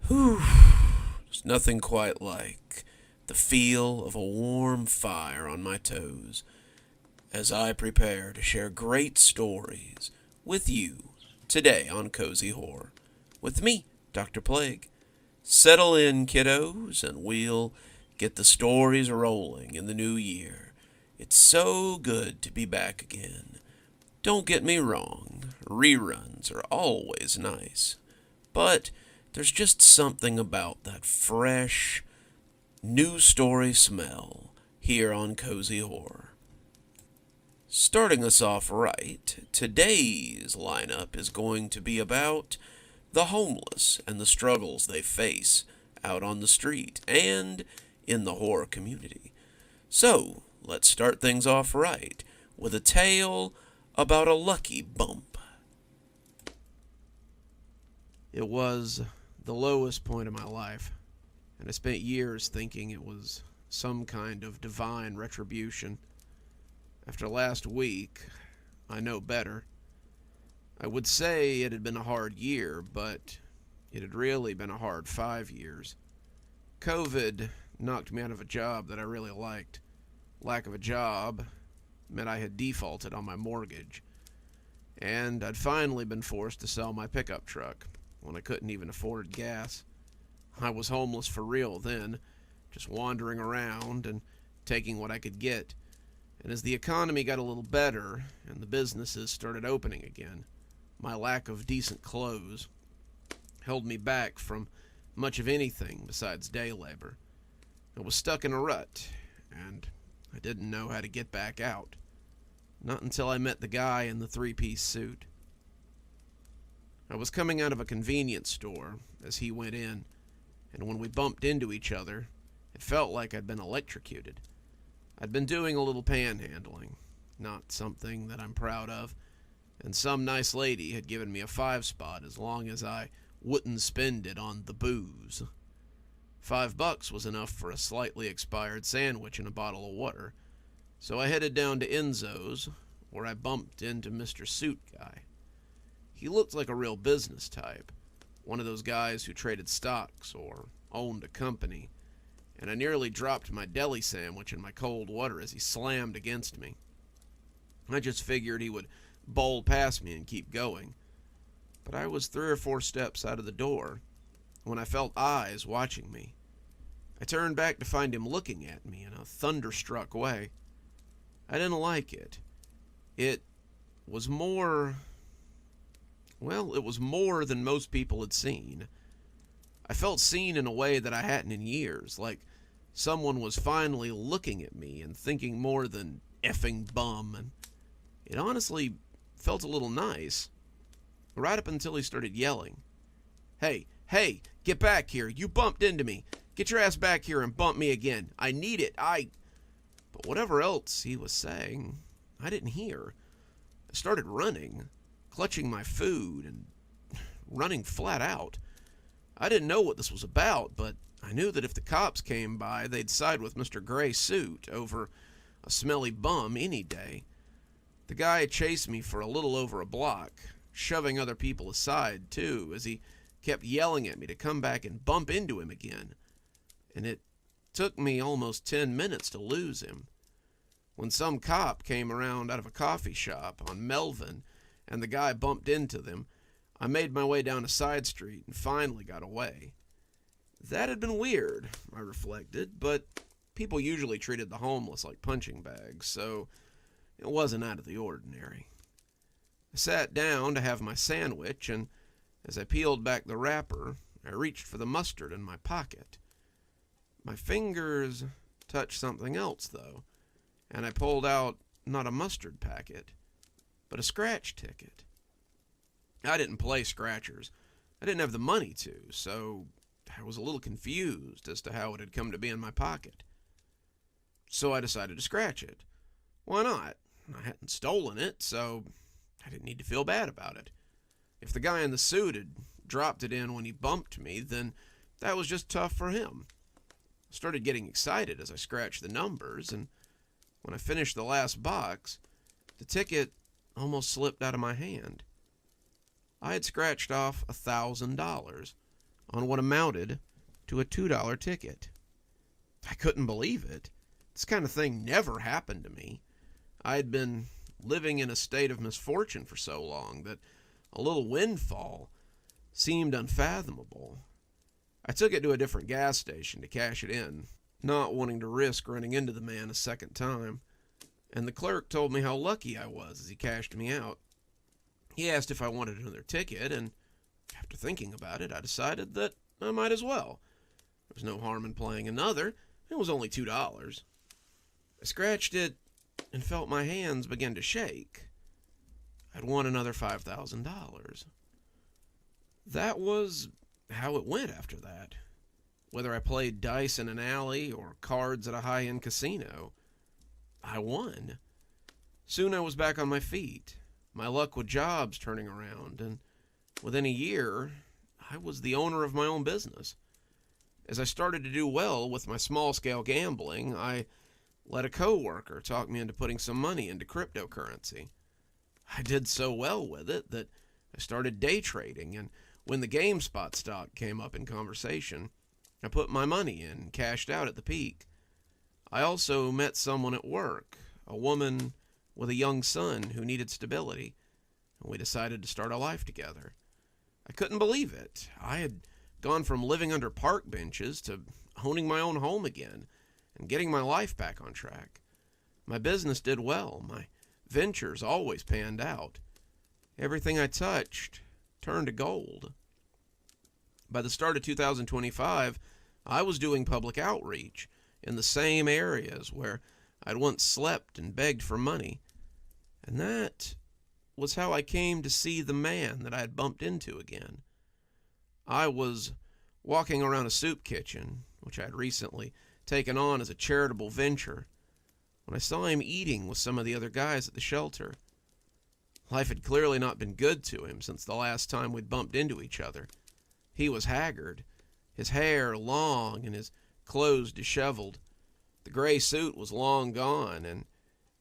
Whew. There's nothing quite like the feel of a warm fire on my toes as I prepare to share great stories with you today on Cozy Horror. With me, Dr. Plague. Settle in, kiddos, and we'll get the stories rolling in the new year. It's so good to be back again. Don't get me wrong, reruns are always nice, but there's just something about that fresh, new story smell here on Cozy Horror. Starting us off right, today's lineup is going to be about the homeless and the struggles they face out on the street and in the horror community. So, let's start things off right with a tale about a lucky bump. It was the lowest point of my life, and I spent years thinking it was some kind of divine retribution. After last week, I know better. I would say it had been a hard year, but it had really been a hard 5 years. COVID knocked me out of a job that I really liked. Lack of a job meant I had defaulted on my mortgage, and I'd finally been forced to sell my pickup truck when I couldn't even afford gas. I was homeless for real then, just wandering around and taking what I could get. And as the economy got a little better and the businesses started opening again, my lack of decent clothes held me back from much of anything besides day labor. I was stuck in a rut, and I didn't know how to get back out. Not until I met the guy in the three-piece suit. I was coming out of a convenience store as he went in, and when we bumped into each other, it felt like I'd been electrocuted. I'd been doing a little panhandling, not something that I'm proud of, and some nice lady had given me a 5-spot as long as I wouldn't spend it on the booze. $5 was enough for a slightly expired sandwich and a bottle of water, so I headed down to Enzo's, where I bumped into Mr. Suit Guy. He looked like a real business type, one of those guys who traded stocks or owned a company, and I nearly dropped my deli sandwich in my cold water as he slammed against me. I just figured he would bowl past me and keep going, but I was 3 or 4 steps out of the door when I felt eyes watching me. I turned back to find him looking at me in a thunderstruck way. I didn't like it. It was more than most people had seen. I felt seen in a way that I hadn't in years, like someone was finally looking at me and thinking more than effing bum, and it honestly felt a little nice, right up until he started yelling. Hey, get back here, you bumped into me. Get your ass back here and bump me again. I need it, But whatever else he was saying, I didn't hear. I started running, clutching my food, and running flat out. I didn't know what this was about, but I knew that if the cops came by, they'd side with Mr. Gray Suit over a smelly bum any day. The guy chased me for a little over a block, shoving other people aside, too, as he kept yelling at me to come back and bump into him again. And it took me almost 10 minutes to lose him. When some cop came around out of a coffee shop on Melvin, and the guy bumped into them, I made my way down a side street and finally got away. That had been weird, I reflected, but people usually treated the homeless like punching bags, so it wasn't out of the ordinary. I sat down to have my sandwich, and as I peeled back the wrapper, I reached for the mustard in my pocket. My fingers touched something else, though, and I pulled out not a mustard packet, but a scratch ticket. I didn't play scratchers. I didn't have the money to, so I was a little confused as to how it had come to be in my pocket. So I decided to scratch it. Why not? I hadn't stolen it, so I didn't need to feel bad about it. If the guy in the suit had dropped it in when he bumped me, then that was just tough for him. I started getting excited as I scratched the numbers, and when I finished the last box, the ticket almost slipped out of my hand. I had scratched off $1,000, on what amounted to a $2 ticket. I couldn't believe it. This kind of thing never happened to me. I had been living in a state of misfortune for so long that a little windfall seemed unfathomable. I took it to a different gas station to cash it in, not wanting to risk running into the man a second time, and the clerk told me how lucky I was as he cashed me out. He asked if I wanted another ticket, and after thinking about it, I decided that I might as well. There was no harm in playing another. It was only $2. I scratched it and felt my hands begin to shake. I'd won another $5,000. That was how it went after that. Whether I played dice in an alley or cards at a high-end casino, I won. Soon I was back on my feet, my luck with jobs turning around, and within a year, I was the owner of my own business. As I started to do well with my small-scale gambling, I let a coworker talk me into putting some money into cryptocurrency. I did so well with it that I started day trading, and when the GameSpot stock came up in conversation, I put my money in and cashed out at the peak. I also met someone at work, a woman with a young son who needed stability, and we decided to start a life together. I couldn't believe it. I had gone from living under park benches to owning my own home again and getting my life back on track. My business did well. My ventures always panned out. Everything I touched turned to gold. By the start of 2025, I was doing public outreach in the same areas where I'd once slept and begged for money. And that was how I came to see the man that I had bumped into again. I was walking around a soup kitchen, which I had recently taken on as a charitable venture, when I saw him eating with some of the other guys at the shelter. Life had clearly not been good to him since the last time we'd bumped into each other. He was haggard, his hair long and his clothes disheveled. The gray suit was long gone, and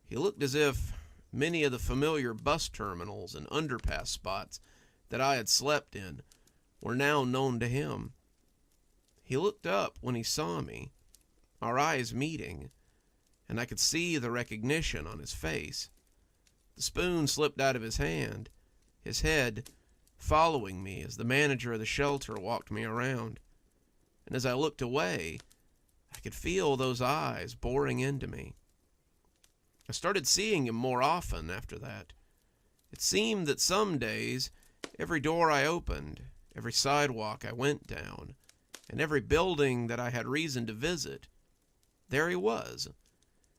he looked as if many of the familiar bus terminals and underpass spots that I had slept in were now known to him. He looked up when he saw me, our eyes meeting, and I could see the recognition on his face. The spoon slipped out of his hand, his head following me as the manager of the shelter walked me around. And as I looked away, I could feel those eyes boring into me. I started seeing him more often after that. It seemed that some days, every door I opened, every sidewalk I went down, and every building that I had reason to visit, there he was.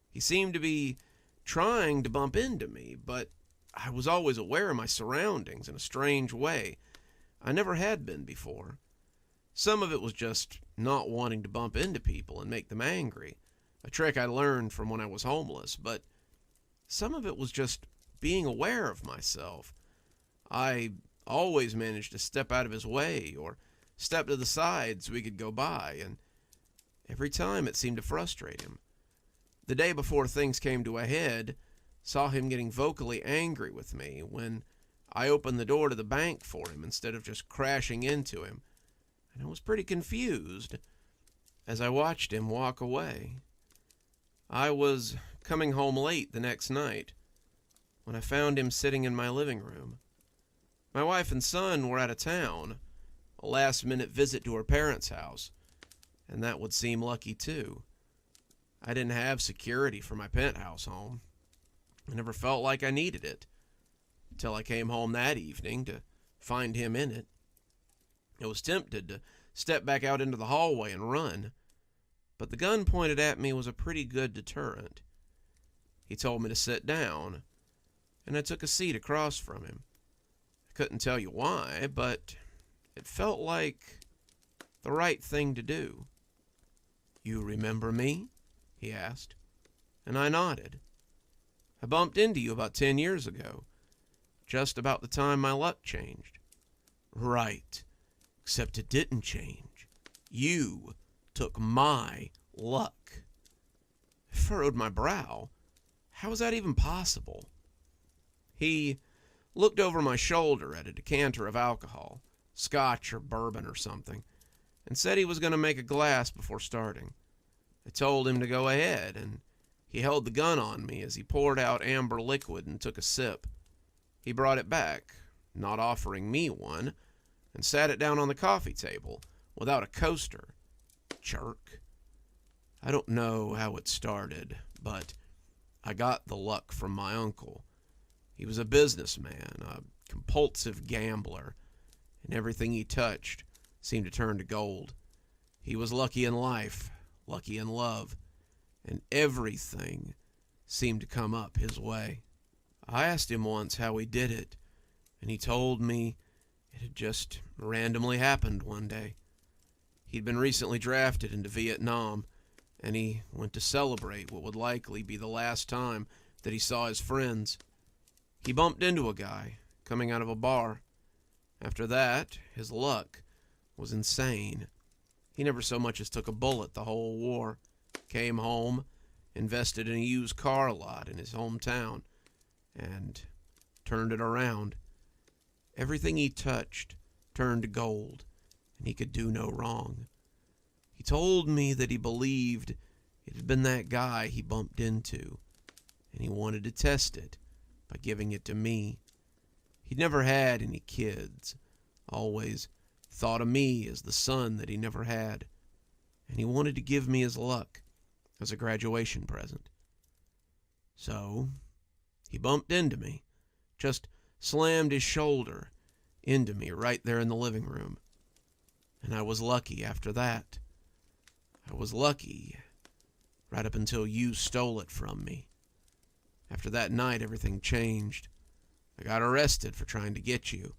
He seemed to be trying to bump into me, but I was always aware of my surroundings in a strange way I never had been before. Some of it was just not wanting to bump into people and make them angry, a trick I learned from when I was homeless, but some of it was just being aware of myself. I always managed to step out of his way or step to the side so he could go by, and every time it seemed to frustrate him. The day before things came to a head, saw him getting vocally angry with me when I opened the door to the bank for him instead of just crashing into him, and I was pretty confused as I watched him walk away. I was coming home late the next night when I found him sitting in my living room. My wife and son were out of town, a last-minute visit to her parents' house, and that would seem lucky too. I didn't have security for my penthouse home. I never felt like I needed it, until I came home that evening to find him in it. I was tempted to step back out into the hallway and run, but the gun pointed at me was a pretty good deterrent. He told me to sit down, and I took a seat across from him. I couldn't tell you why, but it felt like the right thing to do. "You remember me?" he asked, and I nodded. "I bumped into you about 10 years ago, just about the time my luck changed." "Right, except it didn't change. You took my luck." I furrowed my brow. How was that even possible? He looked over my shoulder at a decanter of alcohol, scotch or bourbon or something, and said he was going to make a glass before starting. I told him to go ahead, and he held the gun on me as he poured out amber liquid and took a sip. He brought it back, not offering me one, and sat it down on the coffee table without a coaster. Jerk. I don't know how it started, but I got the luck from my uncle. He was a businessman, a compulsive gambler, and everything he touched seemed to turn to gold. He was lucky in life, lucky in love, and everything seemed to come up his way. I asked him once how he did it, and he told me it had just randomly happened one day. He'd been recently drafted into Vietnam, and he went to celebrate what would likely be the last time that he saw his friends. He bumped into a guy coming out of a bar. After that, his luck was insane. He never so much as took a bullet the whole war. Came home, invested in a used car lot in his hometown, and turned it around. Everything he touched turned to gold, and he could do no wrong. He told me that he believed it had been that guy he bumped into, and he wanted to test it by giving it to me. He'd never had any kids, always thought of me as the son that he never had, and he wanted to give me his luck as a graduation present. So, he bumped into me, just slammed his shoulder into me right there in the living room. And I was lucky after that. I was lucky right up until you stole it from me. After that night, everything changed. I got arrested for trying to get you.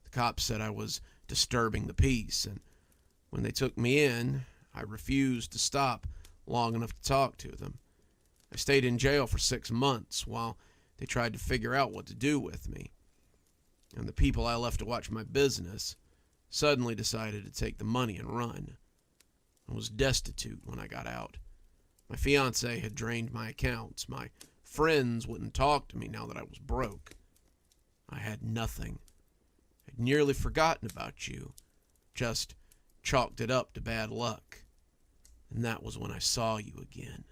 The cops said I was disturbing the peace, and when they took me in, I refused to stop long enough to talk to them. I stayed in jail for 6 months while they tried to figure out what to do with me. And the people I left to watch my business suddenly decided to take the money and run. I was destitute when I got out. My fiancée had drained my accounts. My friends wouldn't talk to me now that I was broke. I had nothing. I'd nearly forgotten about you, just chalked it up to bad luck. And that was when I saw you again.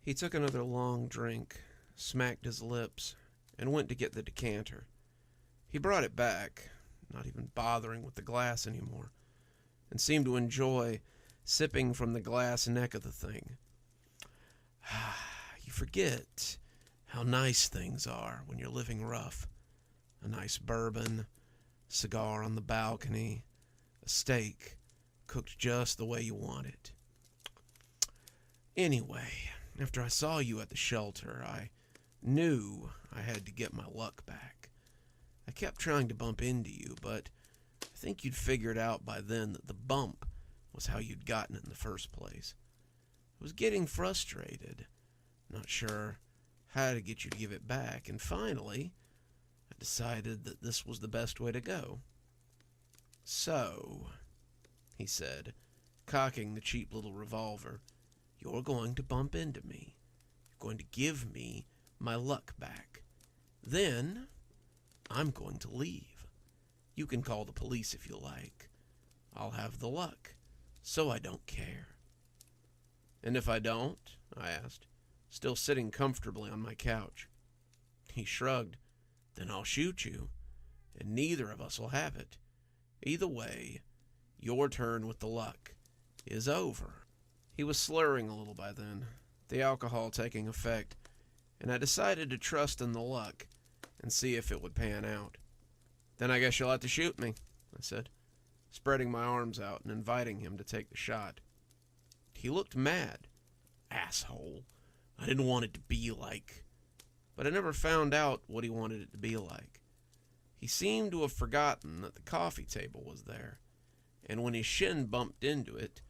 He took another long drink, smacked his lips, and went to get the decanter. He brought it back, not even bothering with the glass anymore, and seemed to enjoy sipping from the glass neck of the thing. You forget how nice things are when you're living rough. A nice bourbon, cigar on the balcony, a steak cooked just the way you want it. Anyway, after I saw you at the shelter, I knew I had to get my luck back. I kept trying to bump into you, but I think you'd figured out by then that the bump was how you'd gotten it in the first place. I was getting frustrated, not sure how to get you to give it back, and finally, I decided that this was the best way to go. So, he said, cocking the cheap little revolver, you're going to bump into me. You're going to give me my luck back. Then, I'm going to leave. You can call the police if you like. I'll have the luck, so I don't care. And if I don't? I asked, still sitting comfortably on my couch. He shrugged. Then I'll shoot you, and neither of us will have it. Either way, your turn with the luck is over. He was slurring a little by then, the alcohol taking effect, and I decided to trust in the luck and see if it would pan out. Then I guess you'll have to shoot me, I said, spreading my arms out and inviting him to take the shot. He looked mad. Asshole. I didn't want it to be like... But I never found out what he wanted it to be like. He seemed to have forgotten that the coffee table was there, and when his shin bumped into it,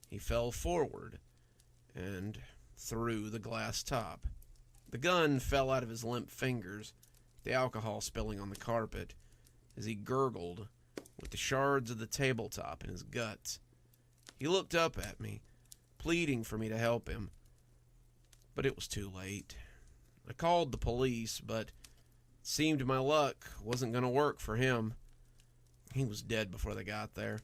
he fell forward and through the glass top. The gun fell out of his limp fingers, the alcohol spilling on the carpet, as he gurgled with the shards of the tabletop in his guts. He looked up at me, pleading for me to help him, but it was too late. I called the police, but it seemed my luck wasn't going to work for him. He was dead before they got there.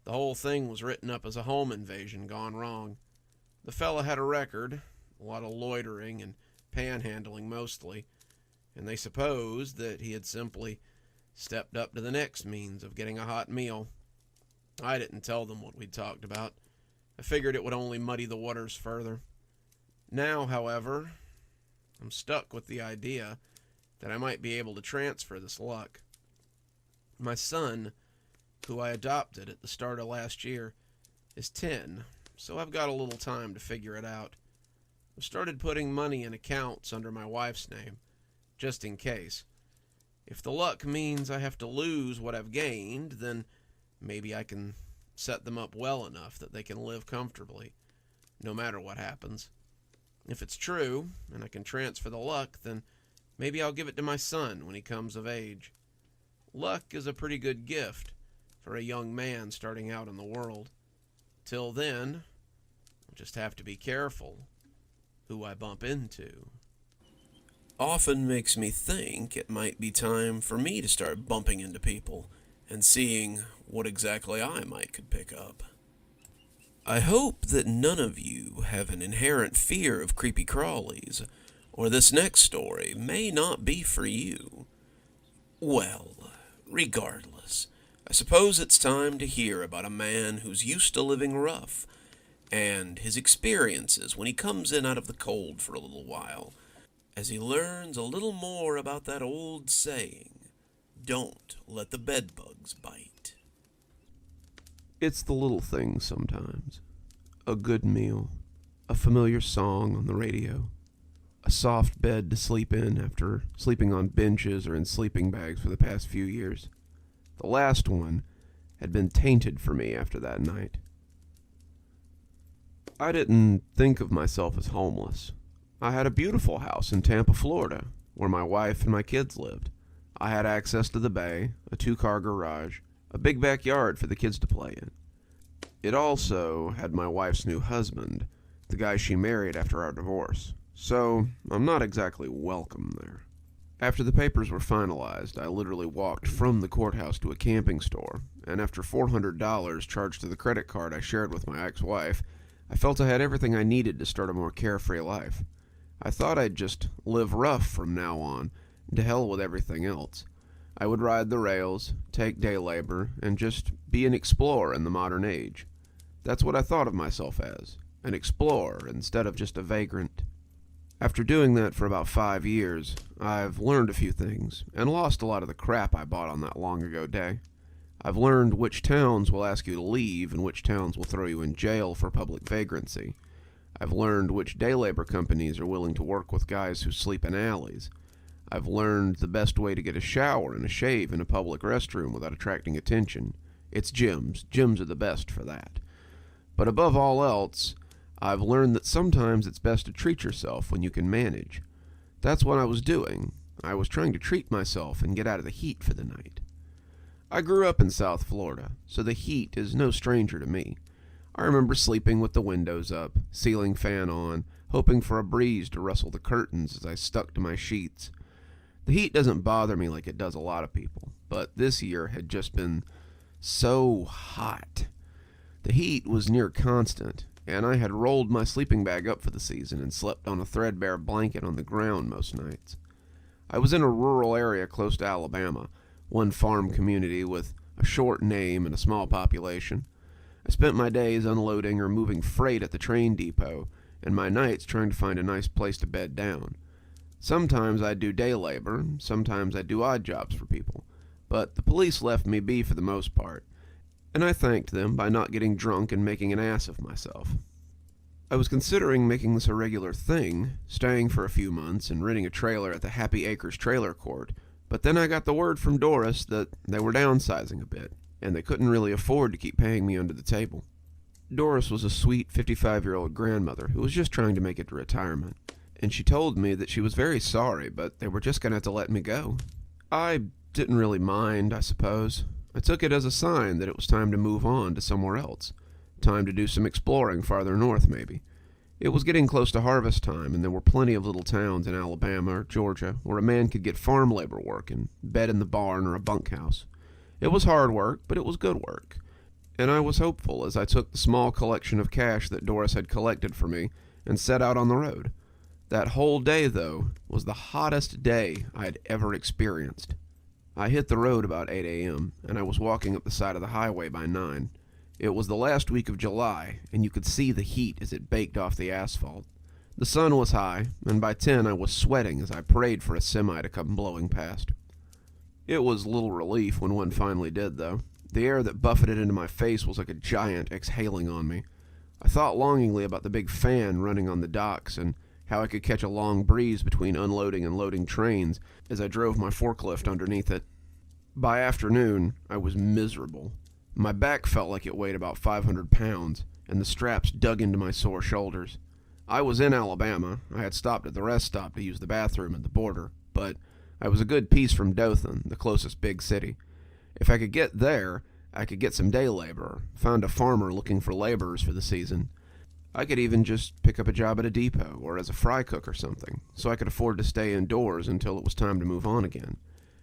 The whole thing was written up as a home invasion gone wrong. The fella had a record, a lot of loitering and panhandling mostly, and they supposed that he had simply stepped up to the next means of getting a hot meal. I didn't tell them what we'd talked about. I figured it would only muddy the waters further. Now, however, I'm stuck with the idea that I might be able to transfer this luck. My son, who I adopted at the start of last year, is 10, so I've got a little time to figure it out. I've started putting money in accounts under my wife's name, just in case. If the luck means I have to lose what I've gained, then maybe I can set them up well enough that they can live comfortably, no matter what happens. If it's true, and I can transfer the luck, then maybe I'll give it to my son when he comes of age. Luck is a pretty good gift for a young man starting out in the world. Till then, I'll just have to be careful who I bump into. Often makes me think it might be time for me to start bumping into people and seeing what exactly I might could pick up. I hope that none of you have an inherent fear of creepy crawlies, or this next story may not be for you. Well, regardless, I suppose it's time to hear about a man who's used to living rough, and his experiences when he comes in out of the cold for a little while, as he learns a little more about that old saying, don't let the bedbugs bite. It's the little things sometimes. A good meal, a familiar song on the radio, a soft bed to sleep in after sleeping on benches or in sleeping bags for the past few years. The last one had been tainted for me after that night. I didn't think of myself as homeless. I had a beautiful house in Tampa, Florida, where my wife and my kids lived. I had access to the bay, a 2-car garage, a big backyard for the kids to play in. It also had my wife's new husband, the guy she married after our divorce, so I'm not exactly welcome there. After the papers were finalized, I literally walked from the courthouse to a camping store, and after $400 charged to the credit card I shared with my ex-wife, I felt I had everything I needed to start a more carefree life. I thought I'd just live rough from now on, and to hell with everything else. I would ride the rails, take day labor, and just be an explorer in the modern age. That's what I thought of myself as, an explorer instead of just a vagrant. After doing that for about 5 years, I've learned a few things, and lost a lot of the crap I bought on that long ago day. I've learned which towns will ask you to leave and which towns will throw you in jail for public vagrancy. I've learned which day labor companies are willing to work with guys who sleep in alleys. I've learned the best way to get a shower and a shave in a public restroom without attracting attention. It's gyms. Gyms are the best for that. But above all else, I've learned that sometimes it's best to treat yourself when you can manage. That's what I was doing. I was trying to treat myself and get out of the heat for the night. I grew up in South Florida, so the heat is no stranger to me. I remember sleeping with the windows up, ceiling fan on, hoping for a breeze to rustle the curtains as I stuck to my sheets. The heat doesn't bother me like it does a lot of people, but this year had just been so hot. The heat was near constant, and I had rolled my sleeping bag up for the season and slept on a threadbare blanket on the ground most nights. I was in a rural area close to Alabama, one farm community with a short name and a small population. I spent my days unloading or moving freight at the train depot, and my nights trying to find a nice place to bed down. Sometimes I'd do day labor, sometimes I'd do odd jobs for people, but the police left me be for the most part, and I thanked them by not getting drunk and making an ass of myself. I was considering making this a regular thing, staying for a few months and renting a trailer at the Happy Acres Trailer Court, but then I got the word from Doris that they were downsizing a bit, and they couldn't really afford to keep paying me under the table. Doris was a sweet 55-year-old grandmother who was just trying to make it to retirement, and she told me that she was very sorry, but they were just going to have to let me go. I didn't really mind, I suppose. I took it as a sign that it was time to move on to somewhere else. Time to do some exploring farther north, maybe. It was getting close to harvest time, and there were plenty of little towns in Alabama or Georgia where a man could get farm labor work and bed in the barn or a bunkhouse. It was hard work, but it was good work. And I was hopeful as I took the small collection of cash that Doris had collected for me and set out on the road. That whole day, though, was the hottest day I had ever experienced. I hit the road about 8 a.m., and I was walking up the side of the highway by 9. It was the last week of July, and you could see the heat as it baked off the asphalt. The sun was high, and by 10 I was sweating as I prayed for a semi to come blowing past. It was little relief when one finally did, though. The air that buffeted into my face was like a giant exhaling on me. I thought longingly about the big fan running on the docks and how I could catch a long breeze between unloading and loading trains as I drove my forklift underneath it. By afternoon, I was miserable. My back felt like it weighed about 500 pounds, and the straps dug into my sore shoulders. I was in Alabama. I had stopped at the rest stop to use the bathroom at the border, but I was a good piece from Dothan, the closest big city. If I could get there, I could get some day labor, find a farmer looking for laborers for the season. I could even just pick up a job at a depot or as a fry cook or something, so I could afford to stay indoors until it was time to move on again.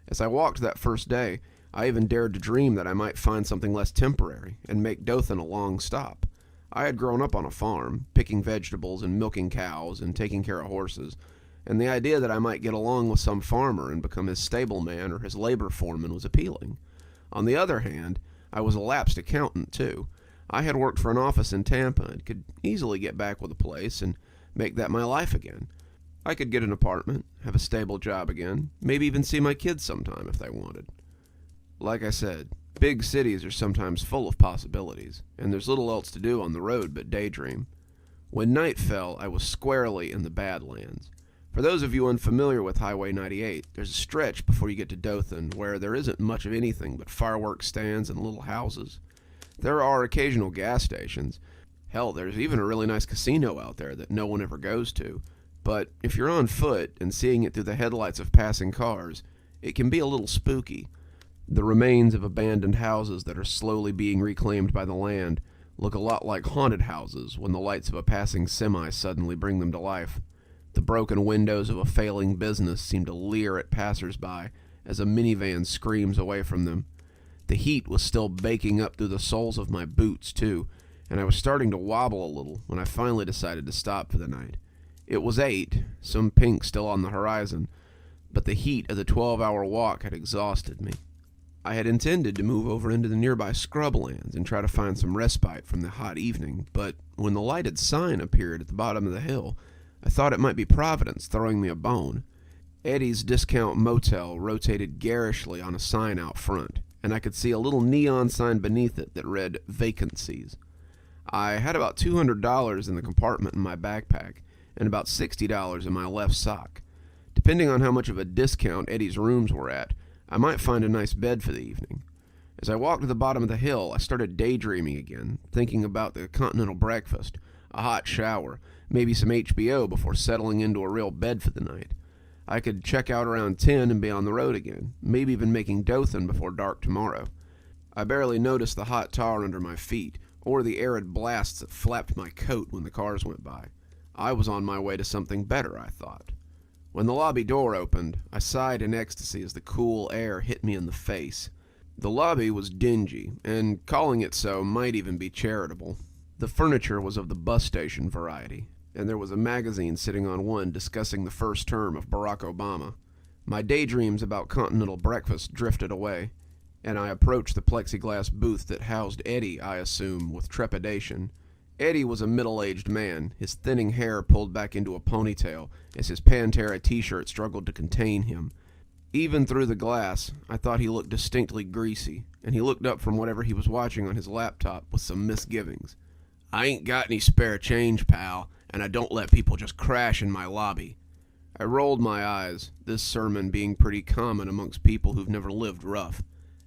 As I walked that first day, I even dared to dream that I might find something less temporary and make Dothan a long stop. I had grown up on a farm, picking vegetables and milking cows and taking care of horses, and the idea that I might get along with some farmer and become his stableman or his labor foreman was appealing. On the other hand, I was a lapsed accountant, too. I had worked for an office in Tampa and could easily get back with a place and make that my life again. I could get an apartment, have a stable job again, maybe even see my kids sometime if they wanted. Like I said, big cities are sometimes full of possibilities, and there's little else to do on the road but daydream. When night fell, I was squarely in the Badlands. For those of you unfamiliar with Highway 98, there's a stretch before you get to Dothan where there isn't much of anything but fireworks stands and little houses. There are occasional gas stations. Hell, there's even a really nice casino out there that no one ever goes to. But if you're on foot and seeing it through the headlights of passing cars, it can be a little spooky. The remains of abandoned houses that are slowly being reclaimed by the land look a lot like haunted houses when the lights of a passing semi suddenly bring them to life. The broken windows of a failing business seem to leer at passers-by as a minivan screams away from them. The heat was still baking up through the soles of my boots, too, and I was starting to wobble a little when I finally decided to stop for the night. It was 8, some pink still on the horizon, but the heat of the 12-hour walk had exhausted me. I had intended to move over into the nearby scrublands and try to find some respite from the hot evening, but when the lighted sign appeared at the bottom of the hill, I thought it might be Providence throwing me a bone. Eddie's Discount Motel rotated garishly on a sign out front, and I could see a little neon sign beneath it that read Vacancies. I had about $200 in the compartment in my backpack, and about $60 in my left sock. Depending on how much of a discount Eddie's rooms were at, I might find a nice bed for the evening. As I walked to the bottom of the hill, I started daydreaming again, thinking about the continental breakfast, a hot shower, maybe some HBO before settling into a real bed for the night. I could check out around 10 and be on the road again, maybe even making Dothan before dark tomorrow. I barely noticed the hot tar under my feet, or the arid blasts that flapped my coat when the cars went by. I was on my way to something better, I thought. When the lobby door opened, I sighed in ecstasy as the cool air hit me in the face. The lobby was dingy, and calling it so might even be charitable. The furniture was of the bus station variety, and there was a magazine sitting on one discussing the first term of Barack Obama. My daydreams about continental breakfast drifted away, and I approached the plexiglass booth that housed Eddie, I assume, with trepidation. Eddie was a middle-aged man, his thinning hair pulled back into a ponytail as his Pantera t-shirt struggled to contain him. Even through the glass, I thought he looked distinctly greasy, and he looked up from whatever he was watching on his laptop with some misgivings. "I ain't got any spare change, pal, and I don't let people just crash in my lobby." I rolled my eyes, this sermon being pretty common amongst people who've never lived rough.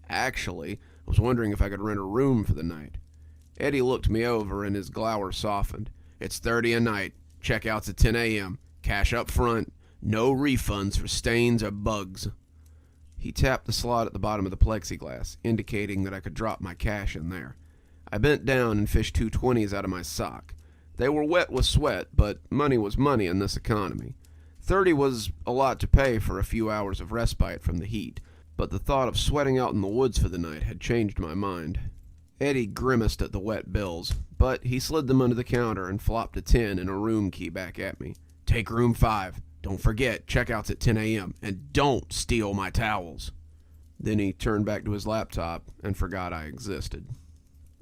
Actually, I was wondering if I could rent a room for the night. Eddie looked me over and his glower softened. "It's 30 a night. Checkouts at 10 a.m. Cash up front. No refunds for stains or bugs." He tapped the slot at the bottom of the plexiglass, indicating that I could drop my cash in there. I bent down and fished 2 20s out of my sock. They were wet with sweat, but money was money in this economy. 30 was a lot to pay for a few hours of respite from the heat, but the thought of sweating out in the woods for the night had changed my mind. Eddie grimaced at the wet bills, but he slid them under the counter and flopped a 10 and a room key back at me. "Take room 5. Don't forget, checkout's at 10 a.m., and don't steal my towels." Then he turned back to his laptop and forgot I existed.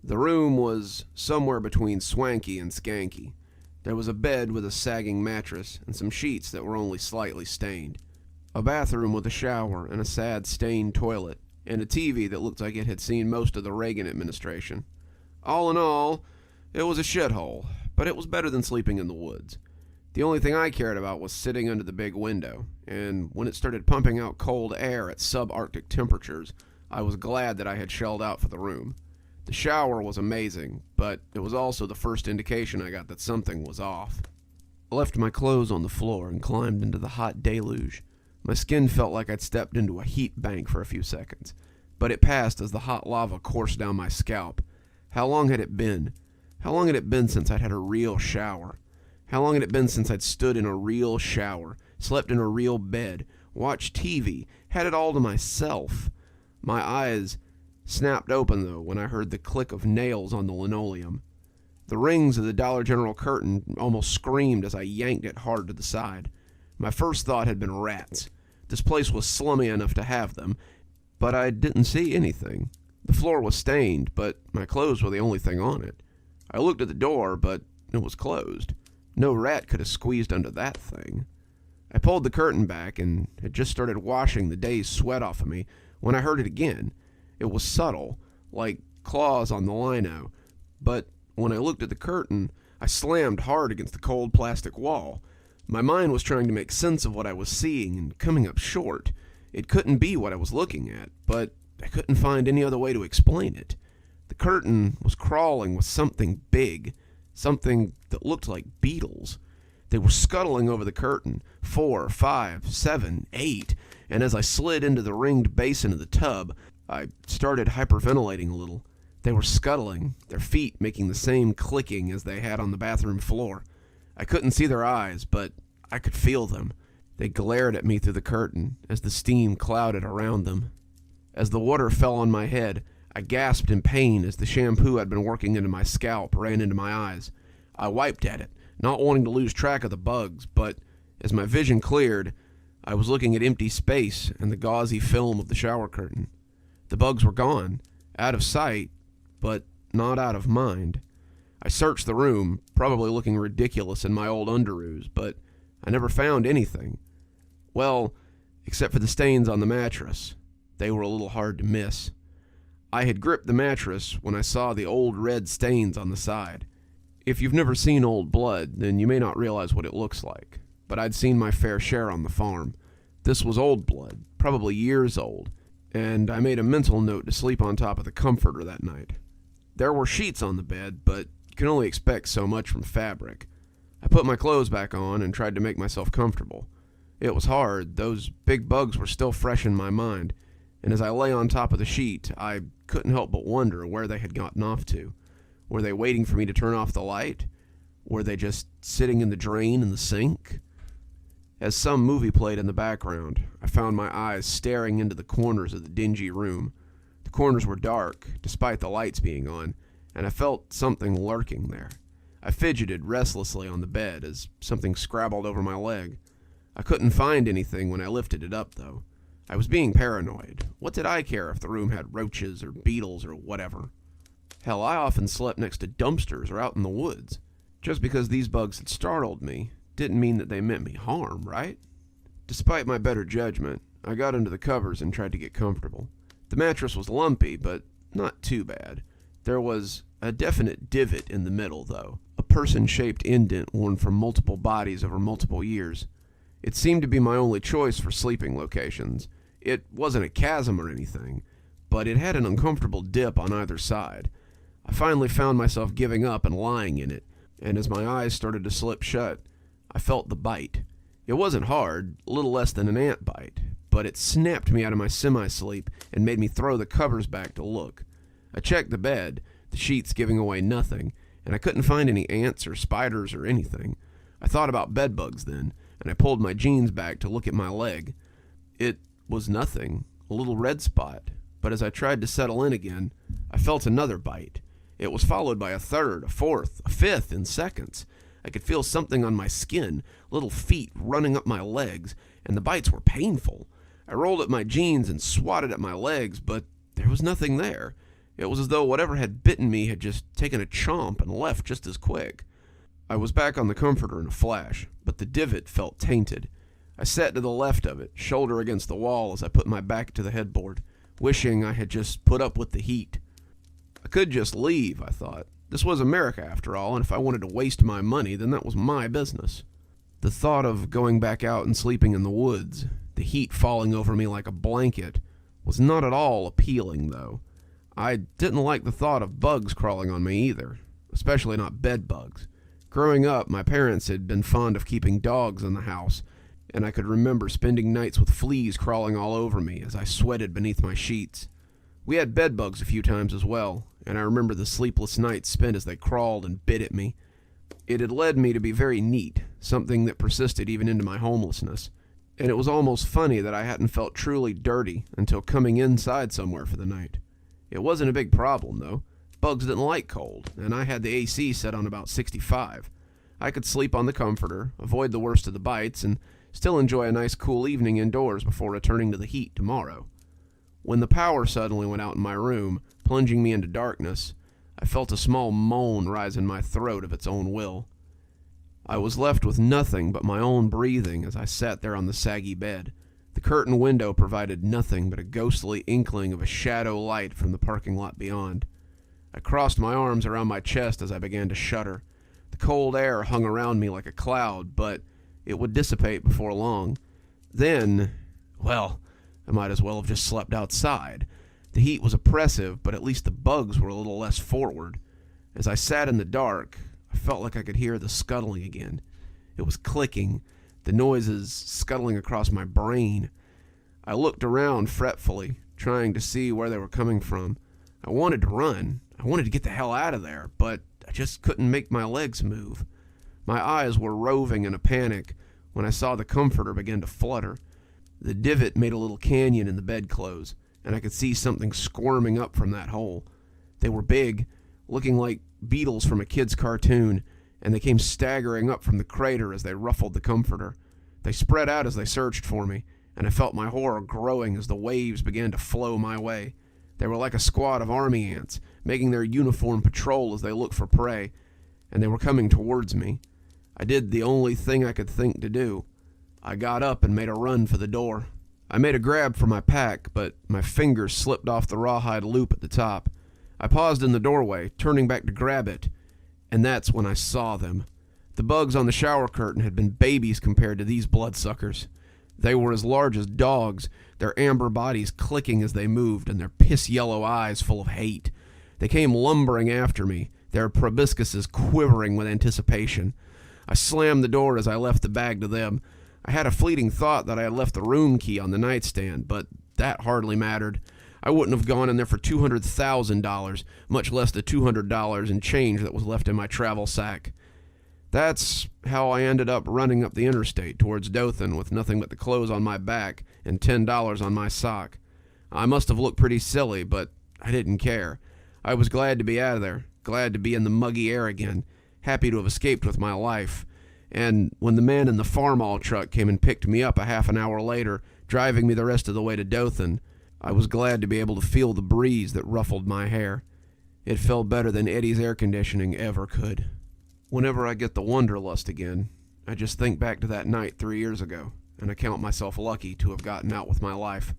The room was somewhere between swanky and skanky. There was a bed with a sagging mattress and some sheets that were only slightly stained. A bathroom with a shower and a sad stained toilet, and a TV that looked like it had seen most of the Reagan administration. All in all, it was a shithole, but it was better than sleeping in the woods. The only thing I cared about was sitting under the big window, and when it started pumping out cold air at subarctic temperatures, I was glad that I had shelled out for the room. The shower was amazing, but it was also the first indication I got that something was off. I left my clothes on the floor and climbed into the hot deluge. My skin felt like I'd stepped into a heat bank for a few seconds, but it passed as the hot lava coursed down my scalp. How long had it been? How long had it been since I'd had a real shower? How long had it been since I'd stood in a real shower, slept in a real bed, watched TV, had it all to myself? My eyes snapped open, though, when I heard the click of nails on the linoleum. The rings of the Dollar General curtain almost screamed as I yanked it hard to the side. My first thought had been rats. This place was slummy enough to have them, but I didn't see anything. The floor was stained, but my clothes were the only thing on it. I looked at the door, but it was closed. No rat could have squeezed under that thing. I pulled the curtain back and had just started washing the day's sweat off of me when I heard it again. It was subtle, like claws on the lino, but when I looked at the curtain, I slammed hard against the cold plastic wall. My mind was trying to make sense of what I was seeing and coming up short. It couldn't be what I was looking at, but I couldn't find any other way to explain it. The curtain was crawling with something big, something that looked like beetles. They were scuttling over the curtain, 4, 5, 7, 8, and as I slid into the ringed basin of the tub, I started hyperventilating a little. They were scuttling, their feet making the same clicking as they had on the bathroom floor. I couldn't see their eyes, but I could feel them. They glared at me through the curtain as the steam clouded around them. As the water fell on my head, I gasped in pain as the shampoo I'd been working into my scalp ran into my eyes. I wiped at it, not wanting to lose track of the bugs, but as my vision cleared, I was looking at empty space and the gauzy film of the shower curtain. The bugs were gone, out of sight, but not out of mind. I searched the room, probably looking ridiculous in my old underoos, but I never found anything. Well, except for the stains on the mattress. They were a little hard to miss. I had gripped the mattress when I saw the old red stains on the side. If you've never seen old blood, then you may not realize what it looks like, but I'd seen my fair share on the farm. This was old blood, probably years old, and I made a mental note to sleep on top of the comforter that night. There were sheets on the bed, but you can only expect so much from fabric. I put my clothes back on and tried to make myself comfortable. It was hard. Those big bugs were still fresh in my mind, and as I lay on top of the sheet, I couldn't help but wonder where they had gotten off to. Were they waiting for me to turn off the light? Were they just sitting in the drain in the sink? As some movie played in the background, I found my eyes staring into the corners of the dingy room. The corners were dark, despite the lights being on, and I felt something lurking there. I fidgeted restlessly on the bed as something scrabbled over my leg. I couldn't find anything when I lifted it up, though. I was being paranoid. What did I care if the room had roaches or beetles or whatever? Hell, I often slept next to dumpsters or out in the woods. Just because these bugs had startled me didn't mean that they meant me harm, right? Despite my better judgment, I got under the covers and tried to get comfortable. The mattress was lumpy, but not too bad. There was a definite divot in the middle, though, a person-shaped indent worn from multiple bodies over multiple years. It seemed to be my only choice for sleeping locations. It wasn't a chasm or anything, but it had an uncomfortable dip on either side. I finally found myself giving up and lying in it, and as my eyes started to slip shut, I felt the bite. It wasn't hard, a little less than an ant bite, but it snapped me out of my semi-sleep and made me throw the covers back to look. I checked the bed, the sheets giving away nothing, and I couldn't find any ants or spiders or anything. I thought about bedbugs then, and I pulled my jeans back to look at my leg. It was nothing, a little red spot, but as I tried to settle in again, I felt another bite. It was followed by a third, a fourth, a fifth in seconds. I could feel something on my skin, little feet running up my legs, and the bites were painful. I rolled at my jeans and swatted at my legs, but there was nothing there. It was as though whatever had bitten me had just taken a chomp and left just as quick. I was back on the comforter in a flash, but the divot felt tainted. I sat to the left of it, shoulder against the wall as I put my back to the headboard, wishing I had just put up with the heat. I could just leave, I thought. This was America after all, and if I wanted to waste my money, then that was my business. The thought of going back out and sleeping in the woods, the heat falling over me like a blanket, was not at all appealing, though. I didn't like the thought of bugs crawling on me either, especially not bed bugs. Growing up, my parents had been fond of keeping dogs in the house, and I could remember spending nights with fleas crawling all over me as I sweated beneath my sheets. We had bed bugs a few times as well, and I remember the sleepless nights spent as they crawled and bit at me. It had led me to be very neat, something that persisted even into my homelessness, and it was almost funny that I hadn't felt truly dirty until coming inside somewhere for the night. It wasn't a big problem, though. Bugs didn't like cold, and I had the AC set on about 65. I could sleep on the comforter, avoid the worst of the bites, and still enjoy a nice cool evening indoors before returning to the heat tomorrow. When the power suddenly went out in my room, plunging me into darkness, I felt a small moan rise in my throat of its own will. I was left with nothing but my own breathing as I sat there on the saggy bed. The curtain window provided nothing but a ghostly inkling of a shadow light from the parking lot beyond. I crossed my arms around my chest as I began to shudder. The cold air hung around me like a cloud, but it would dissipate before long. Then, well, I might as well have just slept outside. The heat was oppressive, but at least the bugs were a little less forward. As I sat in the dark, I felt like I could hear the scuttling again. It was clicking, the noises scuttling across my brain. I looked around fretfully, trying to see where they were coming from. I wanted to run. I wanted to get the hell out of there, but I just couldn't make my legs move. My eyes were roving in a panic when I saw the comforter begin to flutter. The divot made a little canyon in the bedclothes, and I could see something squirming up from that hole. They were big, looking like beetles from a kid's cartoon, and they came staggering up from the crater as they ruffled the comforter. They spread out as they searched for me, and I felt my horror growing as the waves began to flow my way. They were like a squad of army ants, making their uniform patrol as they looked for prey, and they were coming towards me. I did the only thing I could think to do. I got up and made a run for the door. I made a grab for my pack, but my fingers slipped off the rawhide loop at the top. I paused in the doorway, turning back to grab it, and that's when I saw them. The bugs on the shower curtain had been babies compared to these bloodsuckers. They were as large as dogs, their amber bodies clicking as they moved, and their piss-yellow eyes full of hate. They came lumbering after me, their proboscises quivering with anticipation. I slammed the door as I left the bag to them. I had a fleeting thought that I had left the room key on the nightstand, but that hardly mattered. I wouldn't have gone in there for $200,000, much less the $200 in change that was left in my travel sack. That's how I ended up running up the interstate towards Dothan with nothing but the clothes on my back and $10 on my sock. I must have looked pretty silly, but I didn't care. I was glad to be out of there, glad to be in the muggy air again, happy to have escaped with my life. And when the man in the farm-all truck came and picked me up a half an hour later, driving me the rest of the way to Dothan, I was glad to be able to feel the breeze that ruffled my hair. It felt better than Eddie's air conditioning ever could. Whenever I get the wanderlust again, I just think back to that night 3 years ago, and I count myself lucky to have gotten out with my life.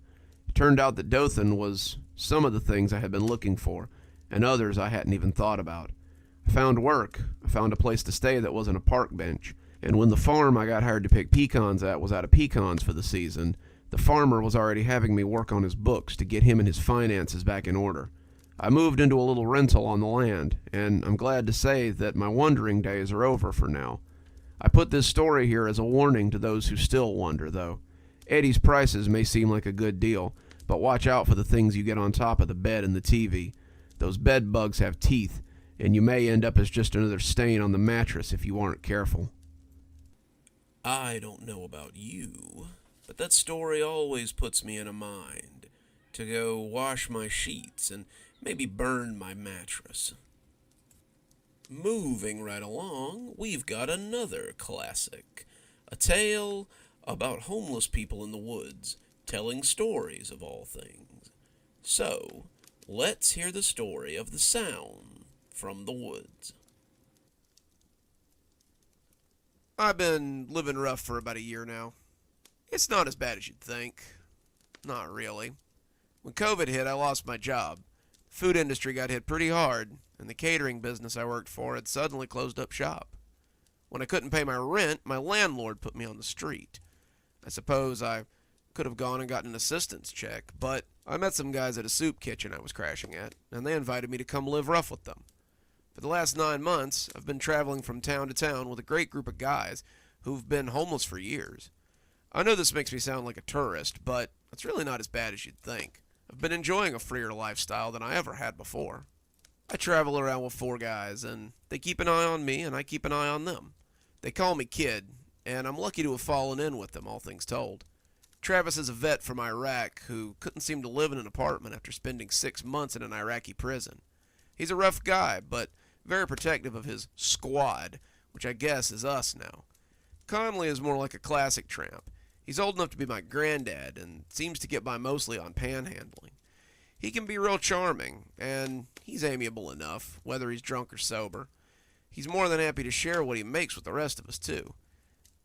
It turned out that Dothan was some of the things I had been looking for, and others I hadn't even thought about. I found work. I found a place to stay that wasn't a park bench. And when the farm I got hired to pick pecans at was out of pecans for the season, the farmer was already having me work on his books to get him and his finances back in order. I moved into a little rental on the land, and I'm glad to say that my wandering days are over for now. I put this story here as a warning to those who still wonder, though. Eddie's prices may seem like a good deal, but watch out for the things you get on top of the bed and the TV. Those bed bugs have teeth, and you may end up as just another stain on the mattress if you aren't careful. I don't know about you, but that story always puts me in a mind to go wash my sheets and maybe burn my mattress. Moving right along, we've got another classic. A tale about homeless people in the woods, telling stories of all things. So, let's hear the story of the sound from the woods. I've been living rough for about a year now. It's not as bad as you'd think. Not really. When COVID hit, I lost my job. The food industry got hit pretty hard, and the catering business I worked for had suddenly closed up shop. When I couldn't pay my rent, my landlord put me on the street. I suppose I could have gone and gotten an assistance check, but I met some guys at a soup kitchen I was crashing at, and they invited me to come live rough with them. For the last 9 months, I've been traveling from town to town with a great group of guys who've been homeless for years. I know this makes me sound like a tourist, but it's really not as bad as you'd think. I've been enjoying a freer lifestyle than I ever had before. I travel around with 4 guys, and they keep an eye on me, and I keep an eye on them. They call me Kid, and I'm lucky to have fallen in with them, all things told. Travis is a vet from Iraq who couldn't seem to live in an apartment after spending 6 months in an Iraqi prison. He's a rough guy, but very protective of his squad, which I guess is us now. Conley is more like a classic tramp. He's old enough to be my granddad and seems to get by mostly on panhandling. He can be real charming, and he's amiable enough, whether he's drunk or sober. He's more than happy to share what he makes with the rest of us, too.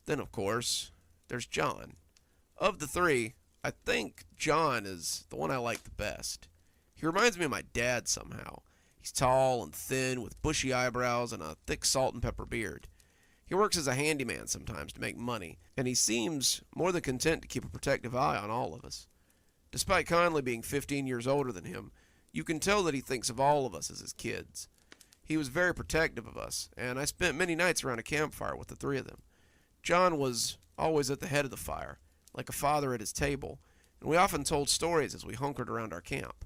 Then, of course, there's John. Of the 3, I think John is the one I like the best. He reminds me of my dad somehow. He's tall and thin with bushy eyebrows and a thick salt and pepper beard. He works as a handyman sometimes to make money, and he seems more than content to keep a protective eye on all of us. Despite Conley being 15 years older than him, you can tell that he thinks of all of us as his kids. He was very protective of us, and I spent many nights around a campfire with the 3 of them. John was always at the head of the fire, like a father at his table, and we often told stories as we hunkered around our camp.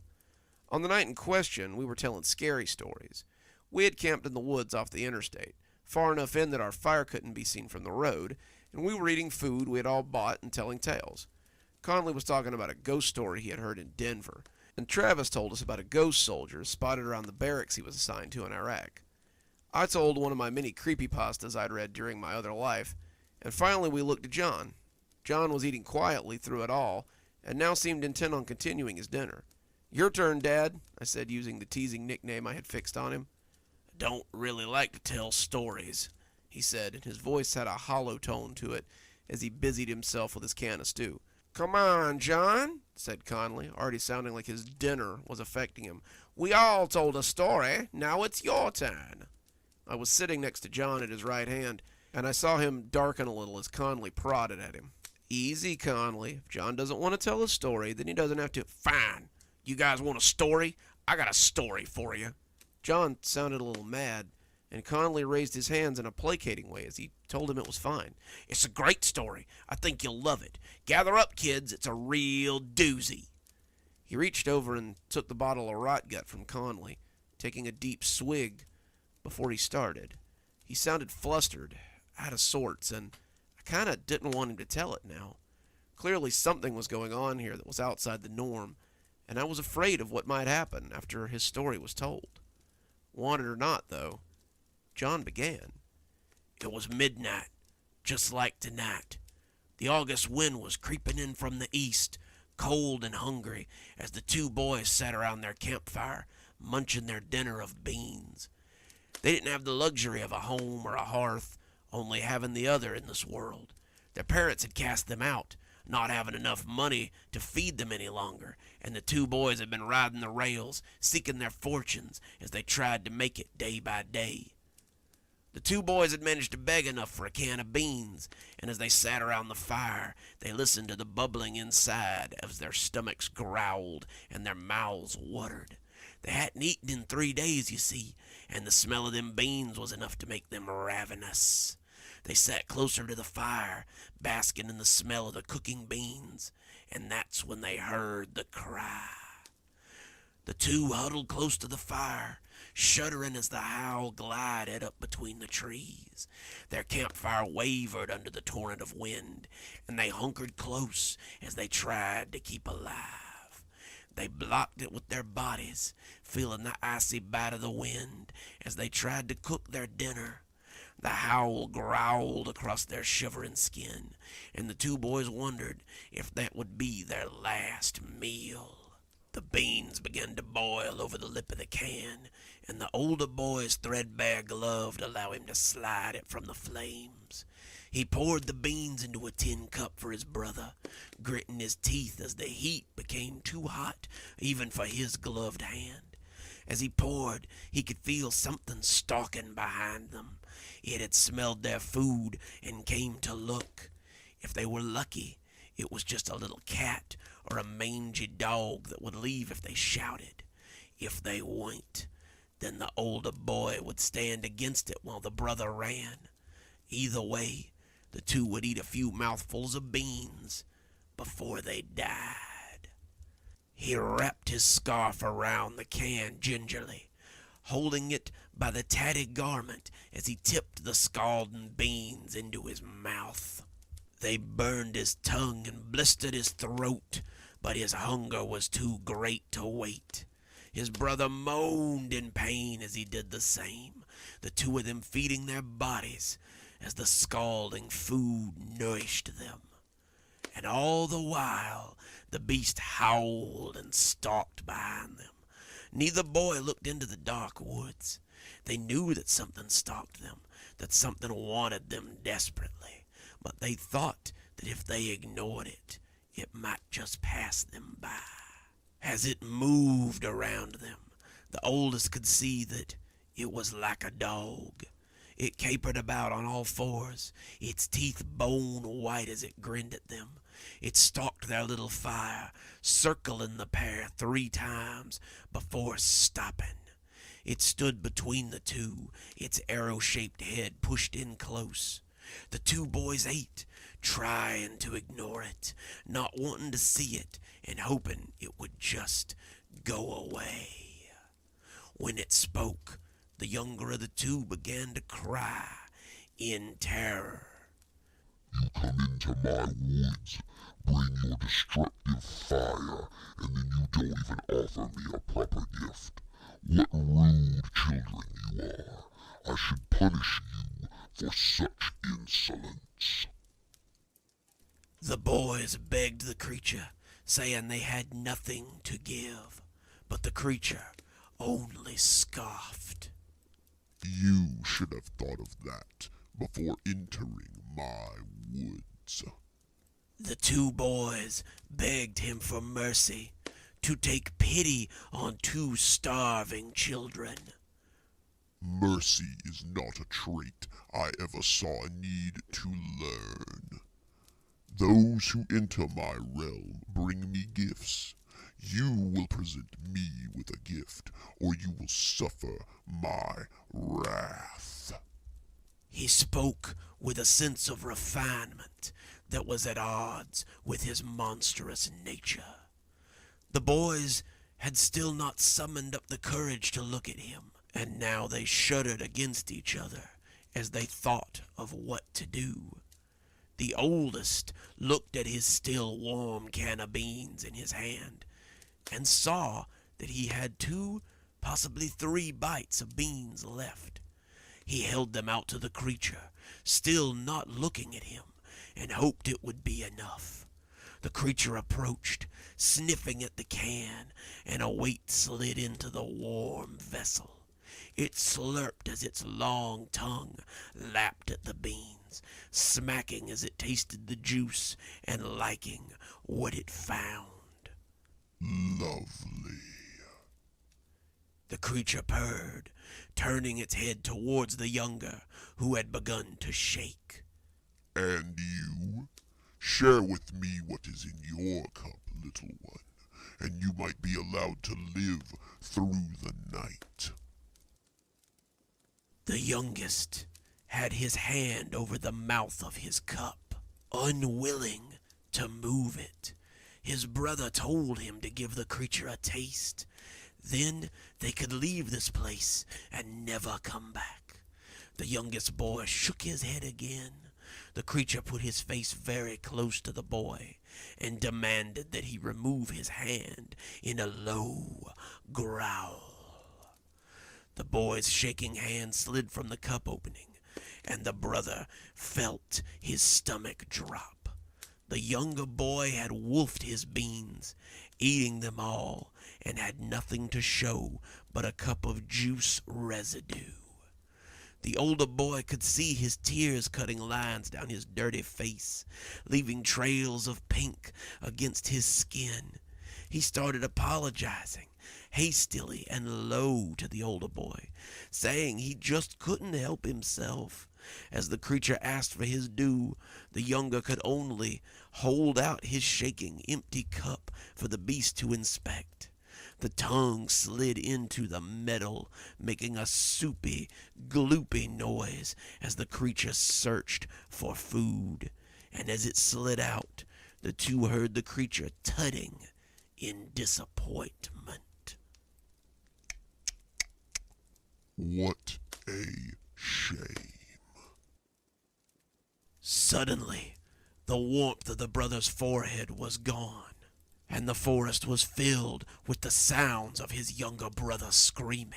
On the night in question, we were telling scary stories. We had camped in the woods off the interstate, far enough in that our fire couldn't be seen from the road, and we were eating food we had all bought and telling tales. Conley was talking about a ghost story he had heard in Denver, and Travis told us about a ghost soldier spotted around the barracks he was assigned to in Iraq. I told one of my many creepypastas I'd read during my other life, and finally we looked at John. John was eating quietly through it all, and now seemed intent on continuing his dinner. "Your turn, Dad," I said, using the teasing nickname I had fixed on him. "I don't really like to tell stories," he said, and his voice had a hollow tone to it as he busied himself with his can of stew. "Come on, John," said Conley, already sounding like his dinner was affecting him. "We all told a story. Now it's your turn." I was sitting next to John at his right hand, and I saw him darken a little as Conley prodded at him. "Easy, Conley. If John doesn't want to tell a story, then he doesn't have to." "Fine. You guys want a story? I got a story for you." John sounded a little mad, and Conley raised his hands in a placating way as he told him it was fine. "It's a great story. I think you'll love it. Gather up, kids. It's a real doozy." He reached over and took the bottle of rot gut from Conley, taking a deep swig before he started. He sounded flustered, out of sorts, and I kind of didn't want him to tell it now. Clearly something was going on here that was outside the norm, and I was afraid of what might happen after his story was told. Want it or not, though, John began. "It was midnight, just like tonight. The August wind was creeping in from the east, cold and hungry, as the 2 boys sat around their campfire, munching their dinner of beans. They didn't have the luxury of a home or a hearth, only having the other in this world. Their parents had cast them out, not having enough money to feed them any longer, and the 2 boys had been riding the rails, seeking their fortunes as they tried to make it day by day. The 2 boys had managed to beg enough for a can of beans, and as they sat around the fire, they listened to the bubbling inside as their stomachs growled and their mouths watered. They hadn't eaten in 3 days, you see, and the smell of them beans was enough to make them ravenous. They sat closer to the fire, basking in the smell of the cooking beans, and that's when they heard the cry. The 2 huddled close to the fire, shuddering as the howl glided up between the trees. Their campfire wavered under the torrent of wind, and they hunkered close as they tried to keep alive. They blocked it with their bodies, feeling the icy bite of the wind as they tried to cook their dinner. The howl growled across their shivering skin, and the two boys wondered if that would be their last meal. The beans began to boil over the lip of the can, and the older boy's threadbare glove allowed him to slide it from the flames. He poured the beans into a tin cup for his brother, gritting his teeth as the heat became too hot even for his gloved hand. As he poured, he could feel something stalking behind them. It had smelled their food and came to look. If they were lucky, it was just a little cat or a mangy dog that would leave if they shouted. If they weren't, then the older boy would stand against it while the brother ran. Either way, the two would eat a few mouthfuls of beans before they died. He wrapped his scarf around the can gingerly, holding it by the tatty garment as he tipped the scalding beans into his mouth. They burned his tongue and blistered his throat, but his hunger was too great to wait. His brother moaned in pain as he did the same, the two of them feeding their bodies as the scalding food nourished them. And all the while, the beast howled and stalked behind them. Neither boy looked into the dark woods. They knew that something stalked them, that something wanted them desperately, but they thought that if they ignored it, it might just pass them by. As it moved around them, the oldest could see that it was like a dog. It capered about on all fours, its teeth bone white as it grinned at them. It stalked their little fire, circling the pair 3 times before stopping. It stood between the two, its arrow-shaped head pushed in close. The two boys ate, trying to ignore it, not wanting to see it, and hoping it would just go away. When it spoke, the younger of the two began to cry in terror. You come into my woods, bring your destructive fire, and then you don't even offer me a proper gift. What rude children you are. I should punish you for such insolence. The boys begged the creature, saying they had nothing to give, but the creature only scoffed. You should have thought of that before entering my woods. The two boys begged him for mercy, to take pity on 2 starving children. Mercy is not a trait I ever saw a need to learn. Those who enter my realm bring me gifts. You will present me with a gift, or you will suffer my wrath. He spoke with a sense of refinement that was at odds with his monstrous nature. The boys had still not summoned up the courage to look at him, and now they shuddered against each other as they thought of what to do. The oldest looked at his still warm can of beans in his hand and saw that he had 2, possibly 3 bites of beans left. He held them out to the creature, still not looking at him, and hoped it would be enough. The creature approached, sniffing at the can, and a weight slid into the warm vessel. It slurped as its long tongue lapped at the beans, smacking as it tasted the juice and liking what it found. Lovely. The creature purred, turning its head towards the younger, who had begun to shake. And you? Share with me what is in your cup, little one, and you might be allowed to live through the night. The youngest had his hand over the mouth of his cup, unwilling to move it. His brother told him to give the creature a taste. Then they could leave this place and never come back. The youngest boy shook his head again, The creature put his face very close to the boy and demanded that he remove his hand in a low growl. The boy's shaking hand slid from the cup opening, and the brother felt his stomach drop. The younger boy had wolfed his beans, eating them all, and had nothing to show but a cup of juice residue. The older boy could see his tears cutting lines down his dirty face, leaving trails of pink against his skin. He started apologizing, hastily and low, to the older boy, saying he just couldn't help himself. As the creature asked for his due, the younger could only hold out his shaking, empty cup for the beast to inspect. The tongue slid into the metal, making a soupy, gloopy noise as the creature searched for food. And as it slid out, the two heard the creature tutting in disappointment. What a shame. Suddenly, the warmth of the brother's forehead was gone, and the forest was filled with the sounds of his younger brother screaming.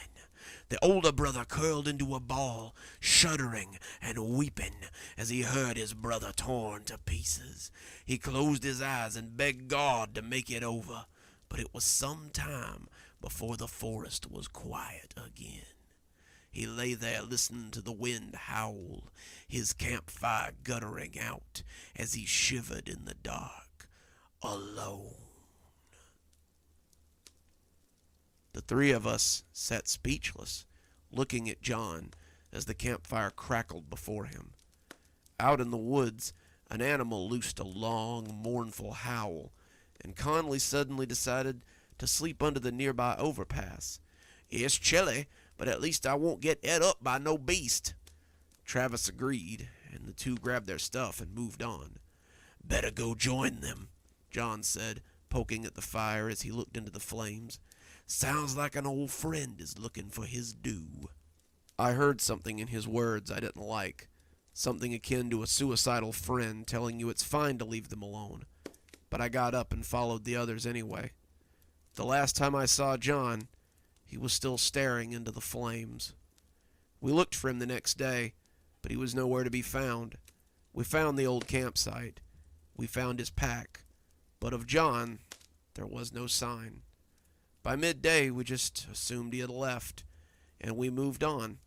The older brother curled into a ball, shuddering and weeping as he heard his brother torn to pieces. He closed his eyes and begged God to make it over, but it was some time before the forest was quiet again. He lay there listening to the wind howl, his campfire guttering out as he shivered in the dark, alone. The three of us sat speechless, looking at John as the campfire crackled before him. Out in the woods, an animal loosed a long, mournful howl, and Conley suddenly decided to sleep under the nearby overpass. "It's chilly, but at least I won't get ate up by no beast." Travis agreed, and the two grabbed their stuff and moved on. "Better go join them," John said, poking at the fire as he looked into the flames. "Sounds like an old friend is looking for his due." I heard something in his words I didn't like, something akin to a suicidal friend telling you it's fine to leave them alone, but I got up and followed the others anyway. The last time I saw John, he was still staring into the flames. We looked for him the next day, but he was nowhere to be found. We found the old campsite. We found his pack, but of John, there was no sign. By midday, we just assumed he had left, and we moved on.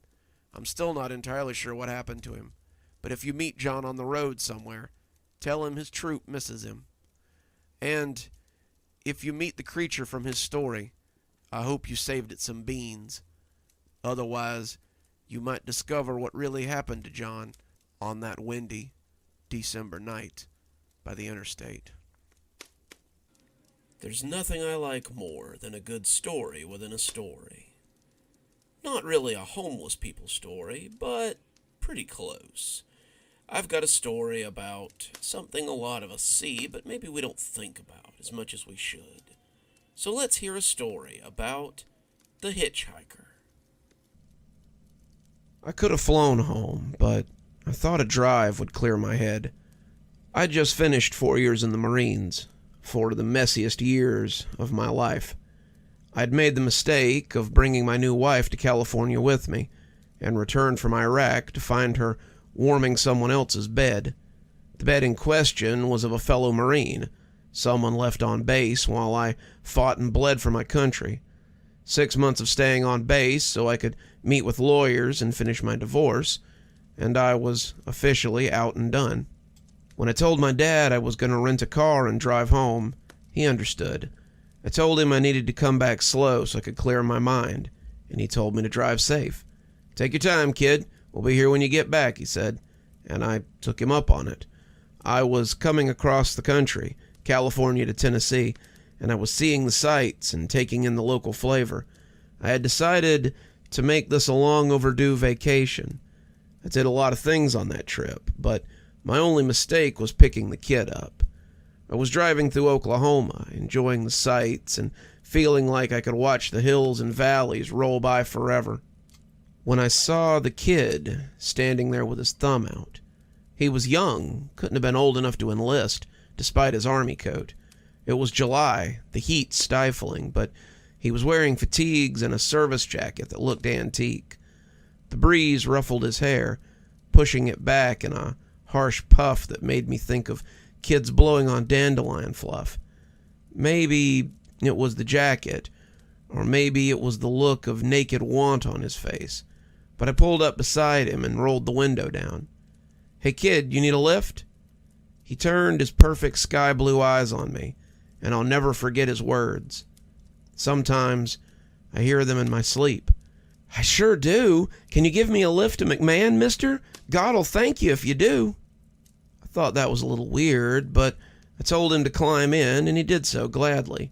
I'm still not entirely sure what happened to him, but if you meet John on the road somewhere, tell him his troop misses him. And if you meet the creature from his story, I hope you saved it some beans. Otherwise, you might discover what really happened to John on that windy December night by the interstate. There's nothing I like more than a good story within a story. Not really a homeless people story, but pretty close. I've got a story about something a lot of us see, but maybe we don't think about as much as we should. So let's hear a story about the hitchhiker. I could have flown home, but I thought a drive would clear my head. I'd just finished 4 years in the Marines, 4 of the messiest years of my life. I'd made the mistake of bringing my new wife to California with me, and returned from Iraq to find her warming someone else's bed. The bed in question was of a fellow Marine, someone left on base while I fought and bled for my country. 6 months of staying on base so I could meet with lawyers and finish my divorce, and I was officially out and done. When I told my dad I was going to rent a car and drive home, he understood. I told him I needed to come back slow so I could clear my mind, and he told me to drive safe. "Take your time, kid. We'll be here when you get back," he said, and I took him up on it. I was coming across the country, California to Tennessee, and I was seeing the sights and taking in the local flavor. I had decided to make this a long overdue vacation. I did a lot of things on that trip, but my only mistake was picking the kid up. I was driving through Oklahoma, enjoying the sights and feeling like I could watch the hills and valleys roll by forever, when I saw the kid standing there with his thumb out, He was young, couldn't have been old enough to enlist, despite his army coat. It was July, the heat stifling, but he was wearing fatigues and a service jacket that looked antique. The breeze ruffled his hair, pushing it back in a harsh puff that made me think of kids blowing on dandelion fluff. Maybe it was the jacket, or maybe it was the look of naked want on his face, but I pulled up beside him and rolled the window down. "Hey kid, you need a lift?" He turned his perfect sky blue eyes on me, and I'll never forget his words. Sometimes I hear them in my sleep. "I sure do. Can you give me a lift to McMahon, mister? God'll thank you if you do." I thought that was a little weird, but I told him to climb in, and he did so gladly.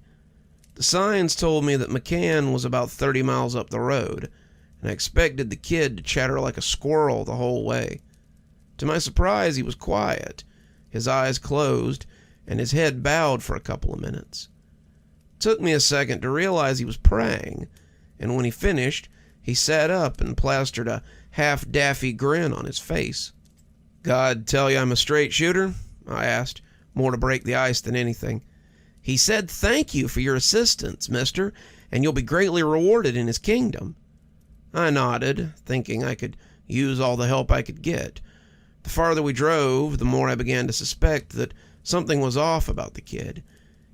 The signs told me that McCann was about 30 miles up the road, and I expected the kid to chatter like a squirrel the whole way. To my surprise, he was quiet, his eyes closed, and his head bowed for a couple of minutes. It took me a second to realize he was praying, and when he finished, he sat up and plastered a half-daffy grin on his face. "God tell you I'm a straight shooter?" I asked, more to break the ice than anything. "He said thank you for your assistance, mister, and you'll be greatly rewarded in his kingdom." I nodded, thinking I could use all the help I could get. The farther we drove, the more I began to suspect that something was off about the kid.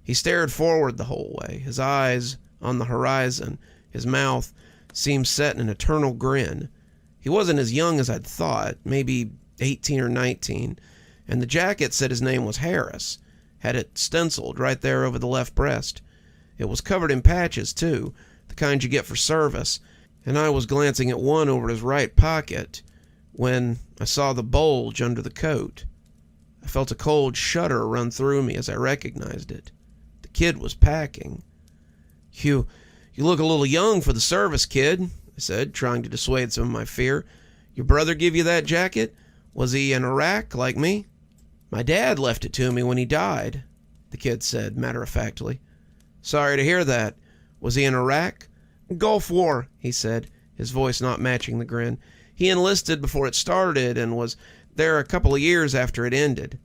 He stared forward the whole way, his eyes on the horizon, his mouth seemed set in an eternal grin. He wasn't as young as I'd thought, maybe 18 or 19, and the jacket said his name was Harris, had it stenciled right there over the left breast. It was covered in patches, too, the kind you get for service, and I was glancing at one over his right pocket when I saw the bulge under the coat. I felt a cold shudder run through me as I recognized it. The kid was packing. You look a little young for the service, kid," I said, trying to dissuade some of my fear. "Your brother give you that jacket? Was he in Iraq, like me?" "My dad left it to me when he died," the kid said, matter-of-factly. "Sorry to hear that. Was he in Iraq?" "Gulf War," he said, his voice not matching the grin. "He enlisted before it started and was there a couple of years after it ended."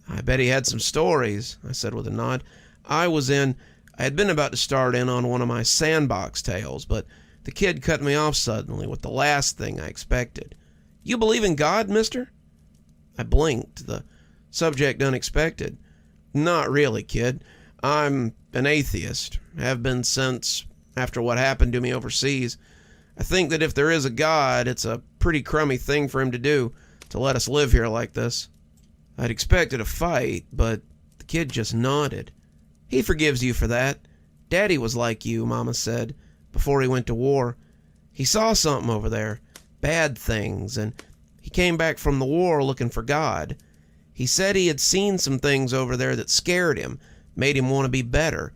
"I bet he had some stories," I said with a nod. I had been about to start in on one of my sandbox tales, but the kid cut me off suddenly with the last thing I expected. "You believe in God, mister?" I blinked, the subject unexpected. "Not really, kid. I'm an atheist. Have been since after what happened to me overseas. I think that if there is a God, it's a pretty crummy thing for him to do, to let us live here like this." I'd expected a fight, but the kid just nodded. "He forgives you for that. Daddy was like you," Mama said, "before he went to war. He saw something over there, bad things, and he came back from the war looking for God. He said he had seen some things over there that scared him, made him want to be better,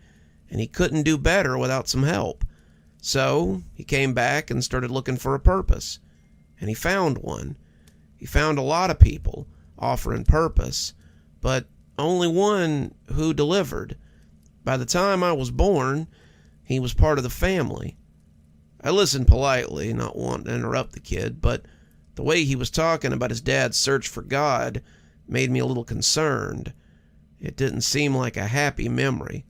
and he couldn't do better without some help. So he came back and started looking for a purpose, and he found one. He found a lot of people offering purpose, but only one who delivered. By the time I was born, he was part of the family." I listened politely, not wanting to interrupt the kid, but the way he was talking about his dad's search for God made me a little concerned. It didn't seem like a happy memory.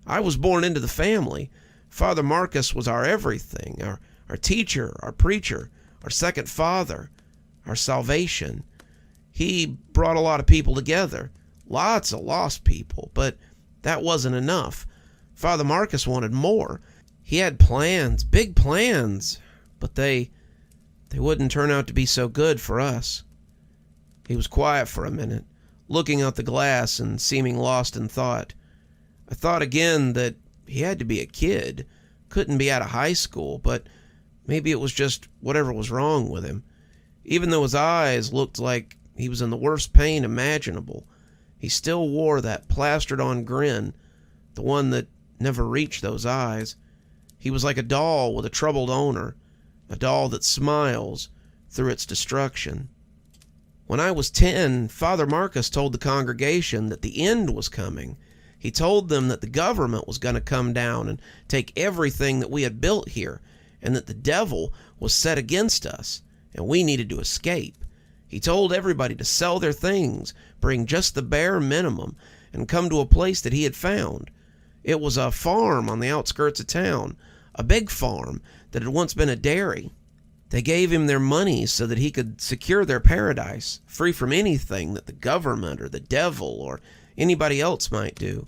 "I was born into the family. Father Marcus was our everything, our teacher, our preacher, our second father, our salvation. He brought a lot of people together, lots of lost people, but that wasn't enough. Father Marcus wanted more. He had plans, big plans, but they wouldn't turn out to be so good for us." He was quiet for a minute, looking out the glass and seeming lost in thought. I thought again that he had to be a kid, couldn't be out of high school, but maybe it was just whatever was wrong with him. Even though his eyes looked like he was in the worst pain imaginable, he still wore that plastered-on grin, the one that never reached those eyes. He was like a doll with a troubled owner, a doll that smiles through its destruction. When I was 10, Father Marcus told the congregation that the end was coming. He told them that the government was going to come down and take everything that we had built here, and that the devil was set against us, and we needed to escape. He told everybody to sell their things, bring just the bare minimum, and come to a place that he had found. It was a farm on the outskirts of town, a big farm that had once been a dairy. They gave him their money so that he could secure their paradise, free from anything that the government or the devil or anybody else might do,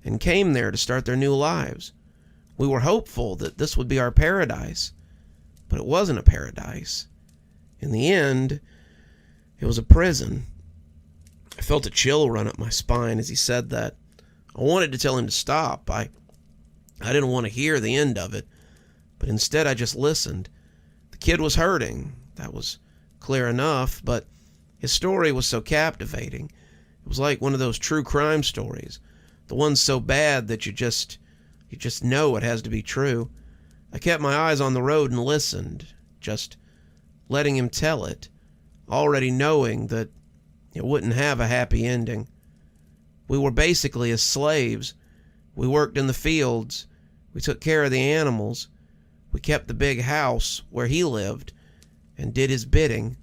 and came there to start their new lives. We were hopeful that this would be our paradise, but it wasn't a paradise. In the end, it was a prison. I felt a chill run up my spine as he said that. I wanted to tell him to stop. I didn't want to hear the end of it, but instead I just listened. The kid was hurting. That was clear enough, but his story was so captivating. It was like one of those true crime stories, the ones so bad that you just know it has to be true. I kept my eyes on the road and listened, just letting him tell it, already knowing that it wouldn't have a happy ending. We were basically his slaves. We worked in the fields. We took care of the animals. We kept the big house where he lived and did his bidding.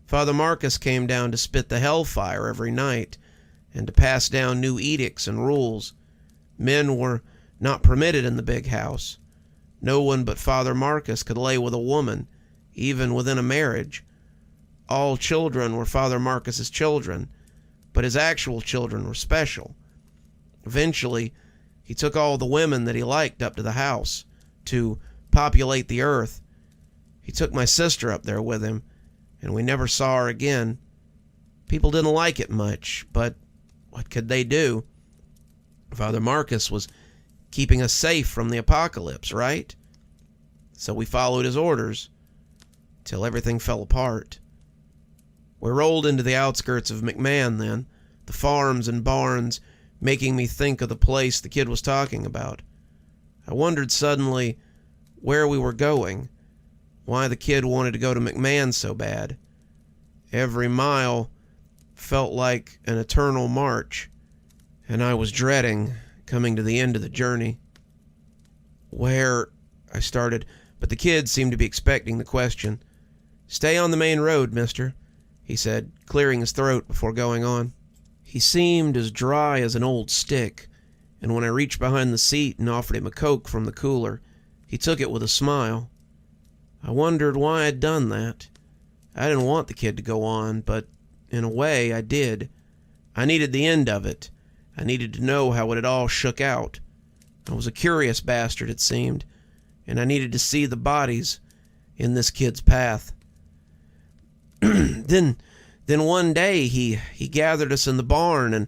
Father Marcus came down to spit the hellfire every night and to pass down new edicts and rules. Men were not permitted in the big house. No one but Father Marcus could lay with a woman, even within a marriage. All children were Father Marcus's children, but his actual children were special. Eventually, he took all the women that he liked up to the house to populate the earth. He took my sister up there with him, and we never saw her again. People didn't like it much, but what could they do? Father Marcus was keeping us safe from the apocalypse, right? So we followed his orders till everything fell apart. We rolled into the outskirts of McMahon then, the farms and barns making me think of the place the kid was talking about. I wondered suddenly where we were going, why the kid wanted to go to McMahon so bad. Every mile felt like an eternal march, and I was dreading coming to the end of the journey. Where? I started, but the kid seemed to be expecting the question. Stay on the main road, mister, he said, clearing his throat before going on. He seemed as dry as an old stick, and when I reached behind the seat and offered him a Coke from the cooler, he took it with a smile. I wondered why I'd done that. I didn't want the kid to go on, but in a way I did. I needed the end of it. I needed to know how it had all shook out. I was a curious bastard, it seemed, and I needed to see the bodies in this kid's path. Then one day he gathered us in the barn and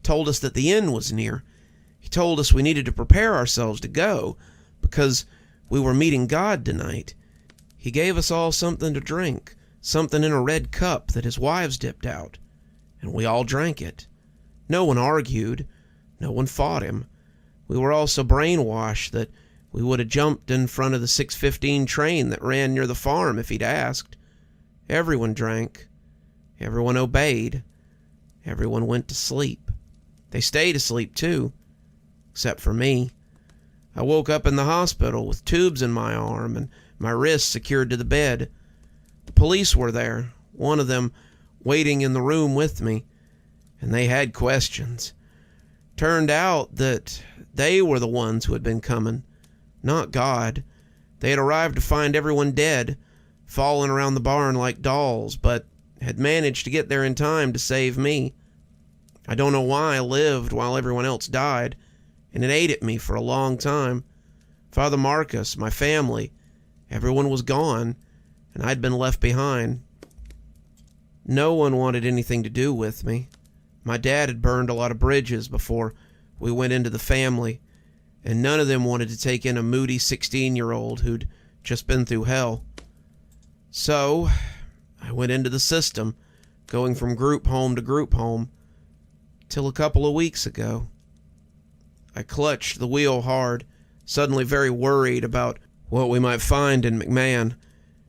told us that the end was near. He told us we needed to prepare ourselves to go because we were meeting God tonight. He gave us all something to drink, something in a red cup that his wives dipped out, and we all drank it. No one argued. No one fought him. We were all so brainwashed that we would have jumped in front of the 6:15 train that ran near the farm if he'd asked. Everyone drank. Everyone obeyed. Everyone went to sleep. They stayed asleep too, except for me. I woke up in the hospital with tubes in my arm and my wrists secured to the bed. The police were there, one of them waiting in the room with me, and they had questions. Turned out that they were the ones who had been coming, not God. They had arrived to find everyone dead, falling around the barn like dolls, but had managed to get there in time to save me. I don't know why I lived while everyone else died, and it ate at me for a long time. Father Marcus, my family, everyone was gone, and I'd been left behind. No one wanted anything to do with me. My dad had burned a lot of bridges before we went into the family, and none of them wanted to take in a moody 16-year-old who'd just been through hell. So I went into the system, going from group home to group home, till a couple of weeks ago. I clutched the wheel hard, suddenly very worried about what we might find in McMahon.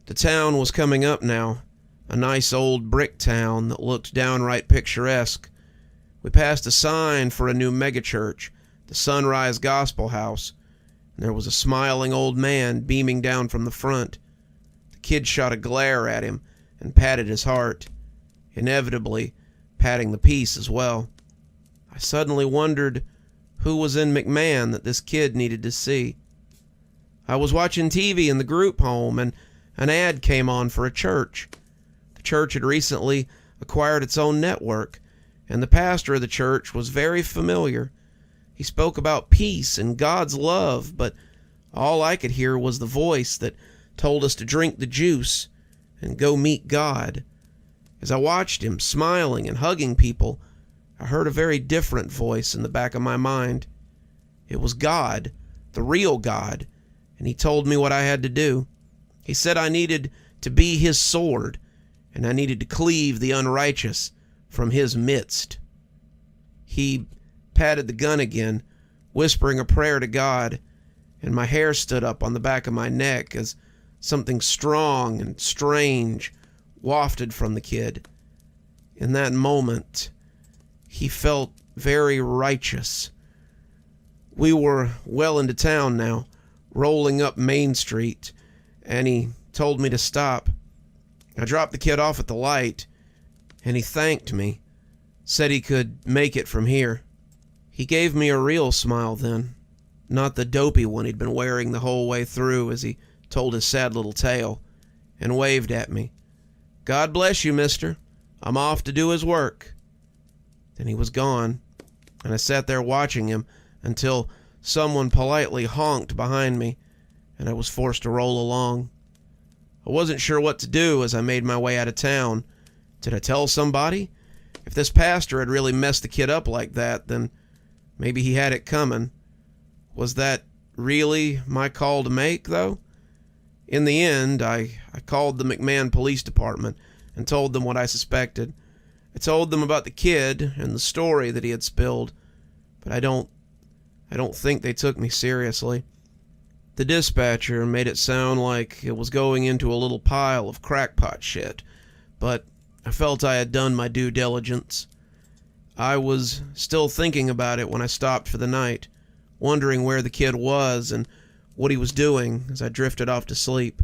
The town was coming up now, a nice old brick town that looked downright picturesque. We passed a sign for a new megachurch, the Sunrise Gospel House, and there was a smiling old man beaming down from the front. The kid shot a glare at him and patted his heart, inevitably patting the piece as well. I suddenly wondered who was in McMahon that this kid needed to see. I was watching TV in the group home, and an ad came on for a church. The church had recently acquired its own network, and the pastor of the church was very familiar. He spoke about peace and God's love, but all I could hear was the voice that told us to drink the juice and go meet God. As I watched him smiling and hugging people, I heard a very different voice in the back of my mind. It was God, the real God, and he told me what I had to do. He said I needed to be his sword, and I needed to cleave the unrighteous from his midst. He patted the gun again, whispering a prayer to God, and my hair stood up on the back of my neck as something strong and strange wafted from the kid. In that moment, he felt very righteous. We were well into town now, rolling up Main Street, and he told me to stop. I dropped the kid off at the light, and he thanked me, said he could make it from here. He gave me a real smile then, not the dopey one he'd been wearing the whole way through as he told his sad little tale, and waved at me. God bless you, mister. I'm off to do his work. Then he was gone, and I sat there watching him until someone politely honked behind me, and I was forced to roll along. I wasn't sure what to do as I made my way out of town. Did I tell somebody? If this pastor had really messed the kid up like that, then maybe he had it coming. Was that really my call to make, though? In the end, I called the McMahon Police Department and told them what I suspected. I told them about the kid and the story that he had spilled, but I don't think they took me seriously. The dispatcher made it sound like it was going into a little pile of crackpot shit, but I felt I had done my due diligence. I was still thinking about it when I stopped for the night, wondering where the kid was and what he was doing as I drifted off to sleep.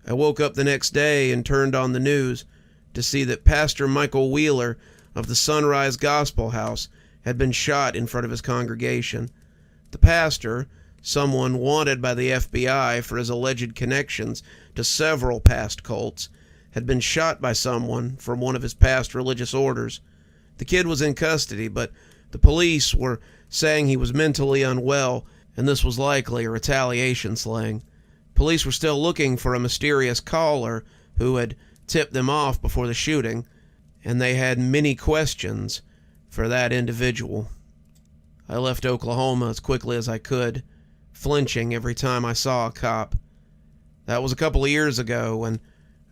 I woke up the next day and turned on the news to see that Pastor Michael Wheeler of the Sunrise Gospel House had been shot in front of his congregation. The pastor, someone wanted by the FBI for his alleged connections to several past cults, had been shot by someone from one of his past religious orders. The kid was in custody, but the police were saying he was mentally unwell, and this was likely a retaliation slang. Police were still looking for a mysterious caller who had tipped them off before the shooting, and they had many questions for that individual. I left Oklahoma as quickly as I could, flinching every time I saw a cop. That was a couple of years ago, and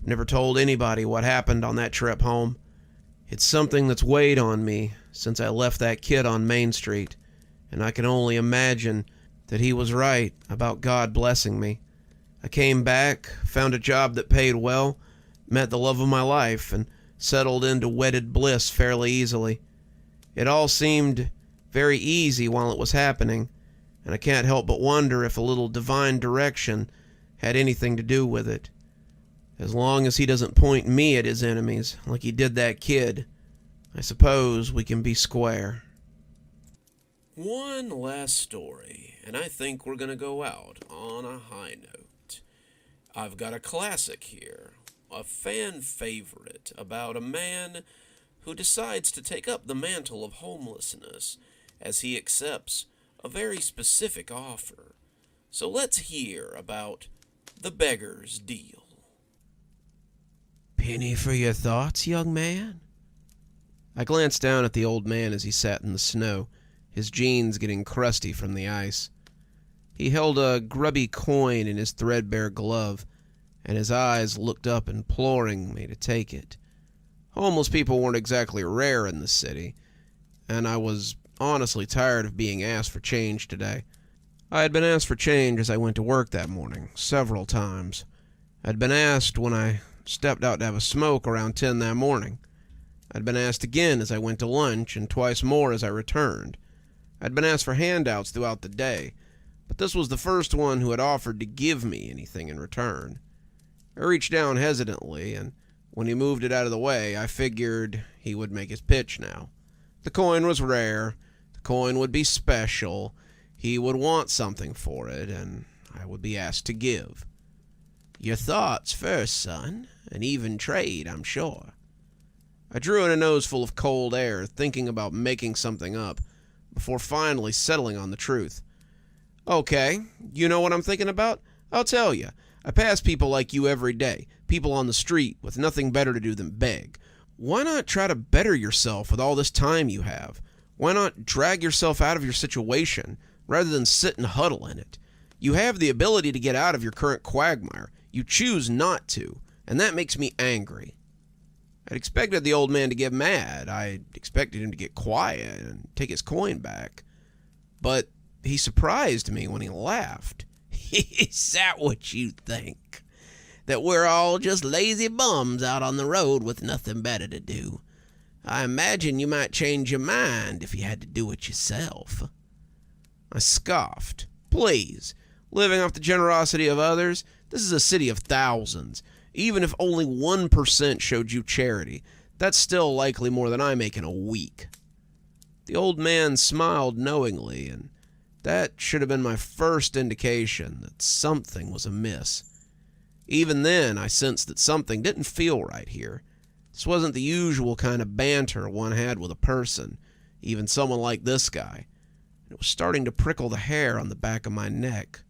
I've never told anybody what happened on that trip home. It's something that's weighed on me since I left that kid on Main Street, and I can only imagine that he was right about God blessing me. I came back, found a job that paid well, met the love of my life, and settled into wedded bliss fairly easily. It all seemed very easy while it was happening, and I can't help but wonder if a little divine direction had anything to do with it. As long as he doesn't point me at his enemies like he did that kid, I suppose we can be square. One last story, and I think we're going to go out on a high note. I've got a classic here, a fan favorite about a man who decides to take up the mantle of homelessness as he accepts a very specific offer. So let's hear about the beggar's deal. Penny for your thoughts, young man? I glanced down at the old man as he sat in the snow, his jeans getting crusty from the ice. He held a grubby coin in his threadbare glove, and his eyes looked up imploring me to take it. Homeless people weren't exactly rare in the city, and I was honestly tired of being asked for change today. I had been asked for change as I went to work that morning, several times. I'd been asked when I stepped out to have a smoke around 10 that morning. I'd been asked again as I went to lunch, and twice more as I returned. I'd been asked for handouts throughout the day, but this was the first one who had offered to give me anything in return. I reached down hesitantly and When he moved it out of the way, I figured he would make his pitch now. The coin was rare. The coin would be special. He would want something for it, and I would be asked to give. Your thoughts first, son. An even trade, I'm sure. I drew in a noseful of cold air, thinking about making something up, before finally settling on the truth. Okay, you know what I'm thinking about? I'll tell you. I pass people like you every day, people on the street with nothing better to do than beg. Why not try to better yourself with all this time you have? Why not drag yourself out of your situation rather than sit and huddle in it? You have the ability to get out of your current quagmire. You choose not to, and that makes me angry. I'd expected the old man to get mad. I expected him to get quiet and take his coin back. But he surprised me when he laughed. Is that what you think? That we're all just lazy bums out on the road with nothing better to do? I imagine you might change your mind if you had to do it yourself. I scoffed. Please, living off the generosity of others? This is a city of thousands. Even if only 1% showed you charity, that's still likely more than I make in a week. The old man smiled knowingly, and that should have been my first indication that something was amiss. Even then, I sensed that something didn't feel right here. This wasn't the usual kind of banter one had with a person, even someone like this guy. It was starting to prickle the hair on the back of my neck.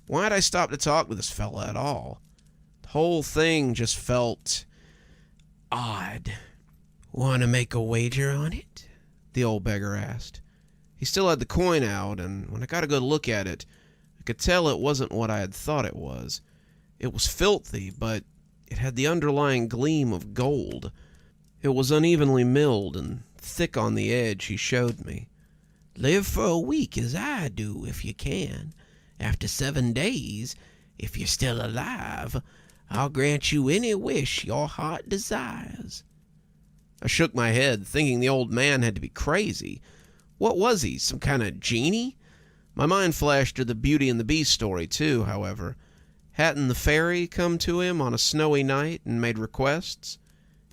Why'd I stop to talk to this fella at all? The whole thing just felt odd. Want to make a wager on it? The old beggar asked. He still had the coin out, and when I got a good look at it, I could tell it wasn't what I had thought it was. It was filthy, but it had the underlying gleam of gold. It was unevenly milled and thick on the edge, he showed me. Live for a week as I do, if you can. After 7 days, if you're still alive, I'll grant you any wish your heart desires. I shook my head, thinking the old man had to be crazy. What was he, some kind of genie? My mind flashed to the Beauty and the Beast story, too, however. Hadn't the fairy come to him on a snowy night and made requests?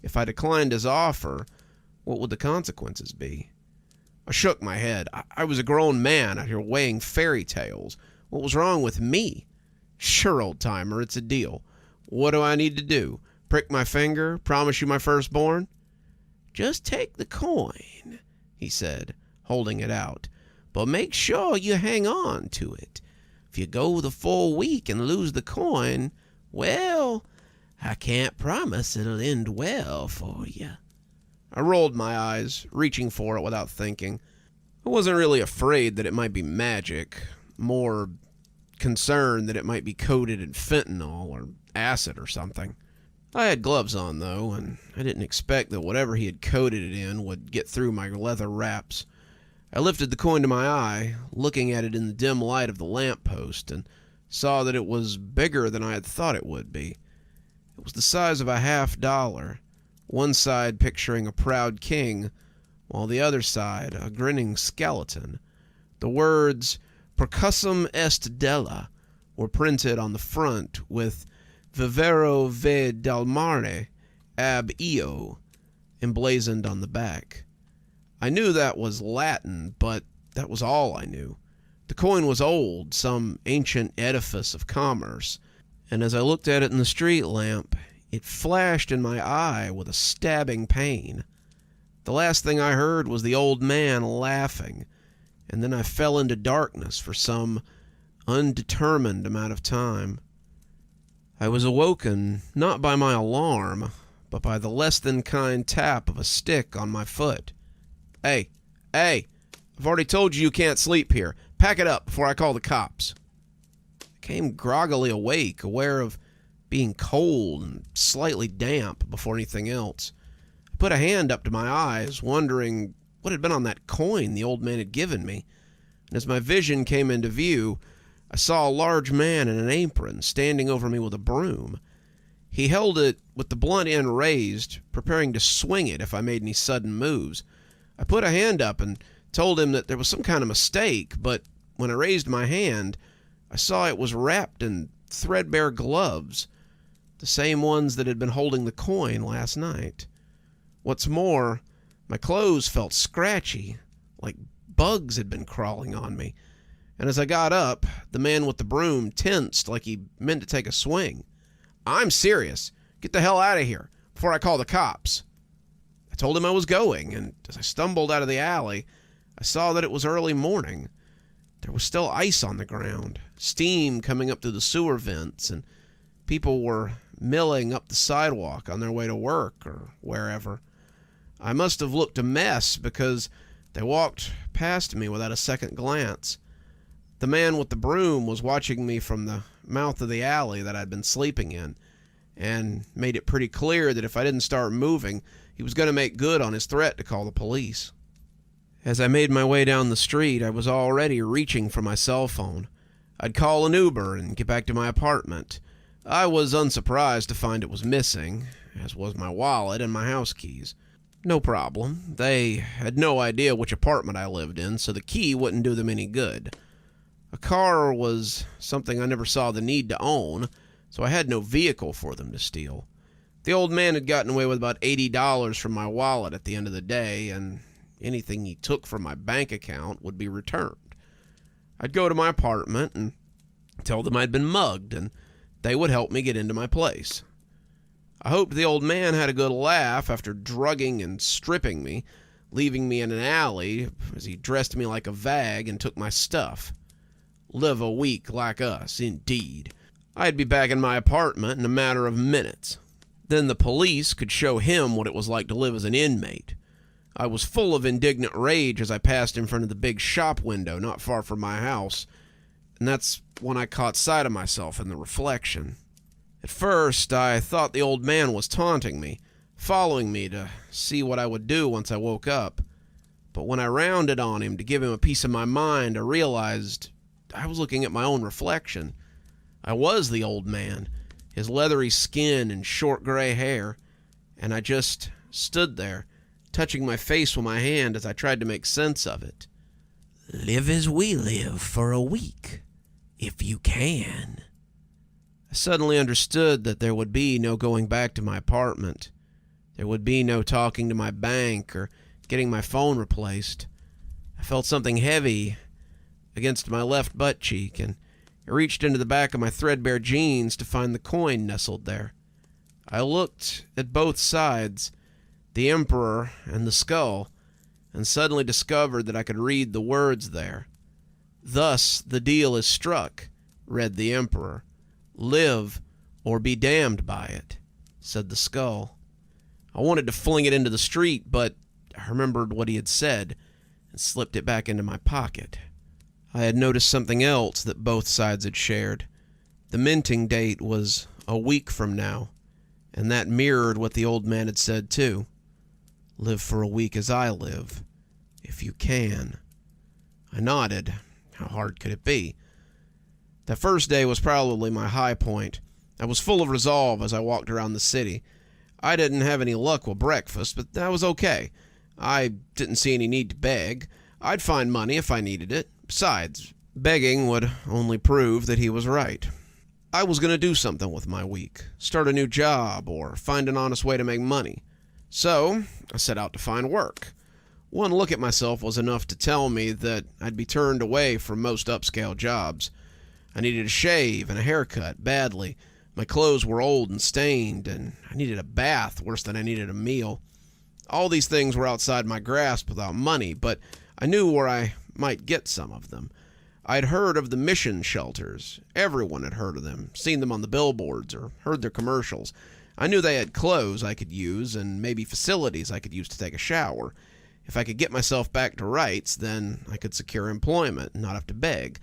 If I declined his offer, what would the consequences be? I shook my head. I was a grown man out here weighing fairy tales. What was wrong with me? Sure, old-timer, it's a deal. What do I need to do? Prick my finger? Promise you my firstborn? Just take the coin, he said, holding it out. But make sure you hang on to it. If you go the full week and lose the coin, well, I can't promise it'll end well for you. I rolled my eyes, reaching for it without thinking. I wasn't really afraid that it might be magic, more concerned that it might be coated in fentanyl or acid or something. I had gloves on, though, and I didn't expect that whatever he had coated it in would get through my leather wraps. I lifted the coin to my eye, looking at it in the dim light of the lamppost, and saw that it was bigger than I had thought it would be. It was the size of a $50, one side picturing a proud king, while the other side a grinning skeleton. The words "Percussum est Della" were printed on the front with "Vivero ve dal mare ab io" emblazoned on the back. I knew that was Latin, but that was all I knew. The coin was old, some ancient edifice of commerce, and as I looked at it in the street lamp, it flashed in my eye with a stabbing pain. The last thing I heard was the old man laughing, and then I fell into darkness for some undetermined amount of time. I was awoken not by my alarm, but by the less than kind tap of a stick on my foot. Hey, I've already told you can't sleep here. Pack it up before I call the cops. I came groggily awake, aware of being cold and slightly damp before anything else. I put a hand up to my eyes, wondering what had been on that coin the old man had given me. And as my vision came into view, I saw a large man in an apron standing over me with a broom. He held it with the blunt end raised, preparing to swing it if I made any sudden moves. I put a hand up and told him that there was some kind of mistake, but when I raised my hand, I saw it was wrapped in threadbare gloves. the same ones that had been holding the coin last night. What's more, my clothes felt scratchy, like bugs had been crawling on me, and as I got up, the man with the broom tensed like he meant to take a swing. "I'm serious. Get the hell out of here before I call the cops." I told him I was going, and as I stumbled out of the alley, I saw that it was early morning. There was still ice on the ground, steam coming up through the sewer vents, and people were milling up the sidewalk on their way to work or wherever. I must have looked a mess because they walked past me without a second glance. The man with the broom was watching me from the mouth of the alley that I'd been sleeping in, and made it pretty clear that if I didn't start moving, he was going to make good on his threat to call the police. As I made my way down the street, I was already reaching for my cell phone. I'd call an Uber and get back to my apartment. I was unsurprised to find it was missing, as was my wallet and my house keys. No problem. They had no idea which apartment I lived in, so the key wouldn't do them any good. A car was something I never saw the need to own, so I had no vehicle for them to steal. The old man had gotten away with about $80 from my wallet at the end of the day, and anything he took from my bank account would be returned. I'd go to my apartment and tell them I'd been mugged, and they would help me get into my place. I hoped the old man had a good laugh after drugging and stripping me, leaving me in an alley as he dressed me like a vag and took my stuff. Live a week like us, indeed. I'd be back in my apartment in a matter of minutes. Then the police could show him what it was like to live as an inmate. I was full of indignant rage as I passed in front of the big shop window not far from my house, and that's when I caught sight of myself in the reflection. At first, I thought the old man was taunting me, following me to see what I would do once I woke up. But when I rounded on him to give him a piece of my mind, I realized I was looking at my own reflection. I was the old man, his leathery skin and short gray hair, and I just stood there, touching my face with my hand as I tried to make sense of it. "Live as we live for a week, if you can." I suddenly understood that there would be no going back to my apartment. There would be no talking to my bank or getting my phone replaced. I felt something heavy against my left butt cheek, and I reached into the back of my threadbare jeans to find the coin nestled there. I looked at both sides, the Emperor and the skull, and suddenly discovered that I could read the words there. "Thus the deal is struck," read the Emperor. "Live or be damned by it," said the skull. I wanted to fling it into the street, but I remembered what he had said and slipped it back into my pocket. I had noticed something else that both sides had shared. The minting date was a week from now, and that mirrored what the old man had said too. "Live for a week as I live, if you can." I nodded. How hard could it be? That first day was probably my high point. I was full of resolve as I walked around the city. I didn't have any luck with breakfast, but that was okay. I didn't see any need to beg. I'd find money if I needed it. Besides, begging would only prove that he was right. I was going to do something with my week, start a new job, or find an honest way to make money. So I set out to find work. One look at myself was enough to tell me that I'd be turned away from most upscale jobs. I needed a shave and a haircut badly. My clothes were old and stained, and I needed a bath worse than I needed a meal. All these things were outside my grasp without money, but I knew where I might get some of them. I'd heard of the mission shelters. Everyone had heard of them, seen them on the billboards, or heard their commercials. I knew they had clothes I could use, and maybe facilities I could use to take a shower. If I could get myself back to rights, then I could secure employment and not have to beg.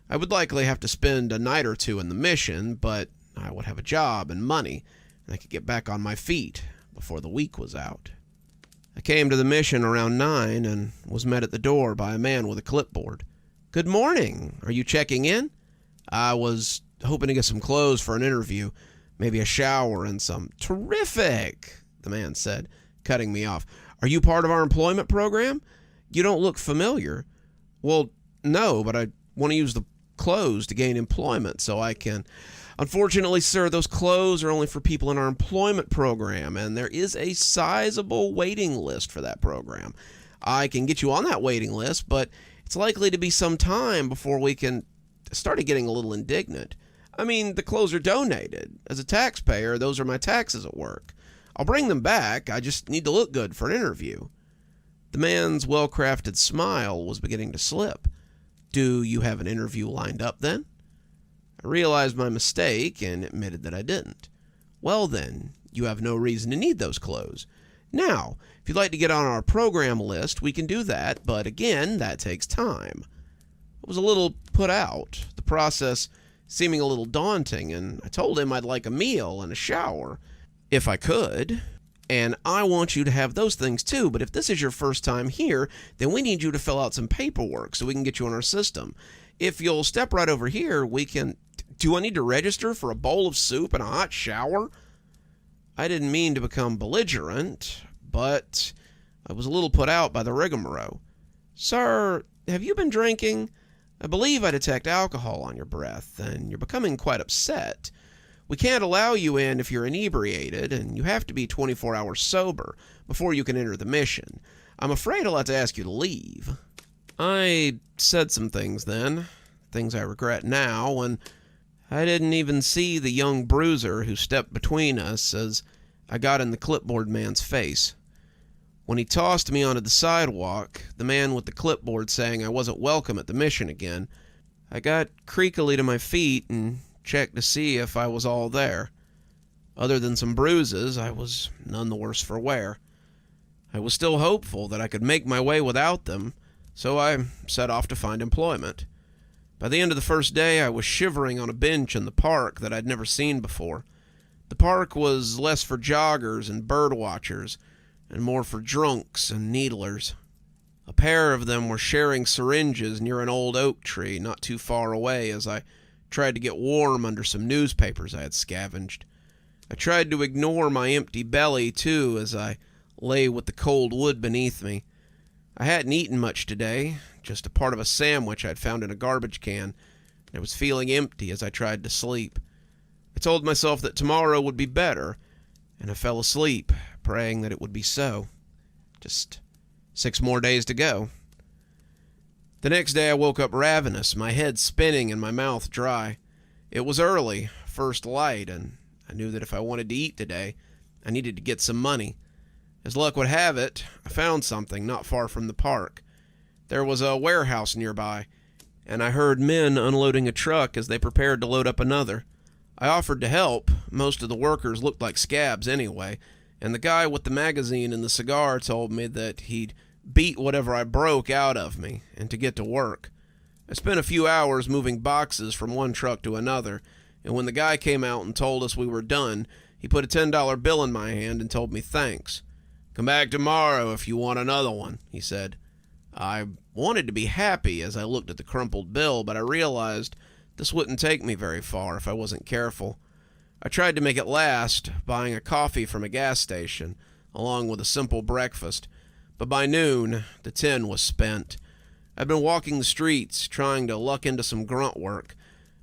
I would likely have to spend a night or two in the mission, but I would have a job and money, and I could get back on my feet before the week was out. I came to the mission around 9 and was met at the door by a man with a clipboard. "Good morning. Are you checking in?" "I was hoping to get some clothes for an interview, maybe a shower and some—" "Terrific," the man said, cutting me off. "Are you part of our employment program? You don't look familiar." "Well, no, but I want to use the clothes to gain employment so I can... Unfortunately, sir, those clothes are only for people in our employment program, and there is a sizable waiting list for that program. I can get you on that waiting list, but it's likely to be some time before we can... Started getting a little indignant. I mean, the clothes are donated. As a taxpayer, those are my taxes at work. I'll bring them back. I just need to look good for an interview. The man's well-crafted smile was beginning to slip. Do you have an interview lined up, then? I realized my mistake and admitted that I didn't. Well, then, you have no reason to need those clothes. Now, if you'd like to get on our program list, we can do that, but again, that takes time. I was a little put out, the process seeming a little daunting, and I told him I'd like a meal and a shower, if I could. And I want you to have those things too, but if this is your first time here, then we need you to fill out some paperwork so we can get you on our system. If you'll step right over here, we can... Do I need to register for a bowl of soup and a hot shower? I didn't mean to become belligerent, but I was a little put out by the rigmarole. Sir, have you been drinking? I believe I detect alcohol on your breath, and you're becoming quite upset. We can't allow you in if you're inebriated, and you have to be 24 hours sober before you can enter the mission. I'm afraid I'll have to ask you to leave. I said some things then, things I regret now, and I didn't even see the young bruiser who stepped between us as I got in the clipboard man's face. When he tossed me onto the sidewalk, the man with the clipboard saying I wasn't welcome at the mission again, I got creakily to my feet and checked to see if I was all there. Other than some bruises, I was none the worse for wear. I was still hopeful that I could make my way without them, so I set off to find employment. By the end of the first day, I was shivering on a bench in the park that I'd never seen before. The park was less for joggers and bird watchers, and more for drunks and needlers. A pair of them were sharing syringes near an old oak tree not too far away as I tried to get warm under some newspapers I had scavenged. I tried to ignore my empty belly, too, as I lay with the cold wood beneath me. I hadn't eaten much today, just a part of a sandwich I'd found in a garbage can, and I was feeling empty as I tried to sleep. I told myself that tomorrow would be better, and I fell asleep, praying that it would be so. Just 6 more days to go. The next day I woke up ravenous, my head spinning and my mouth dry. It was early, first light, and I knew that if I wanted to eat today, I needed to get some money. As luck would have it, I found something not far from the park. There was a warehouse nearby, and I heard men unloading a truck as they prepared to load up another. I offered to help. Most of the workers looked like scabs anyway, and the guy with the magazine and the cigar told me that he'd beat whatever I broke out of me, and to get to work. I spent a few hours moving boxes from one truck to another, and when the guy came out and told us we were done, he put a $10 bill in my hand and told me thanks. "Come back tomorrow if you want another one," he said. I wanted to be happy as I looked at the crumpled bill, but I realized this wouldn't take me very far if I wasn't careful. I tried to make it last, buying a coffee from a gas station, along with a simple breakfast, but by noon, the tin was spent. I'd been walking the streets, trying to luck into some grunt work.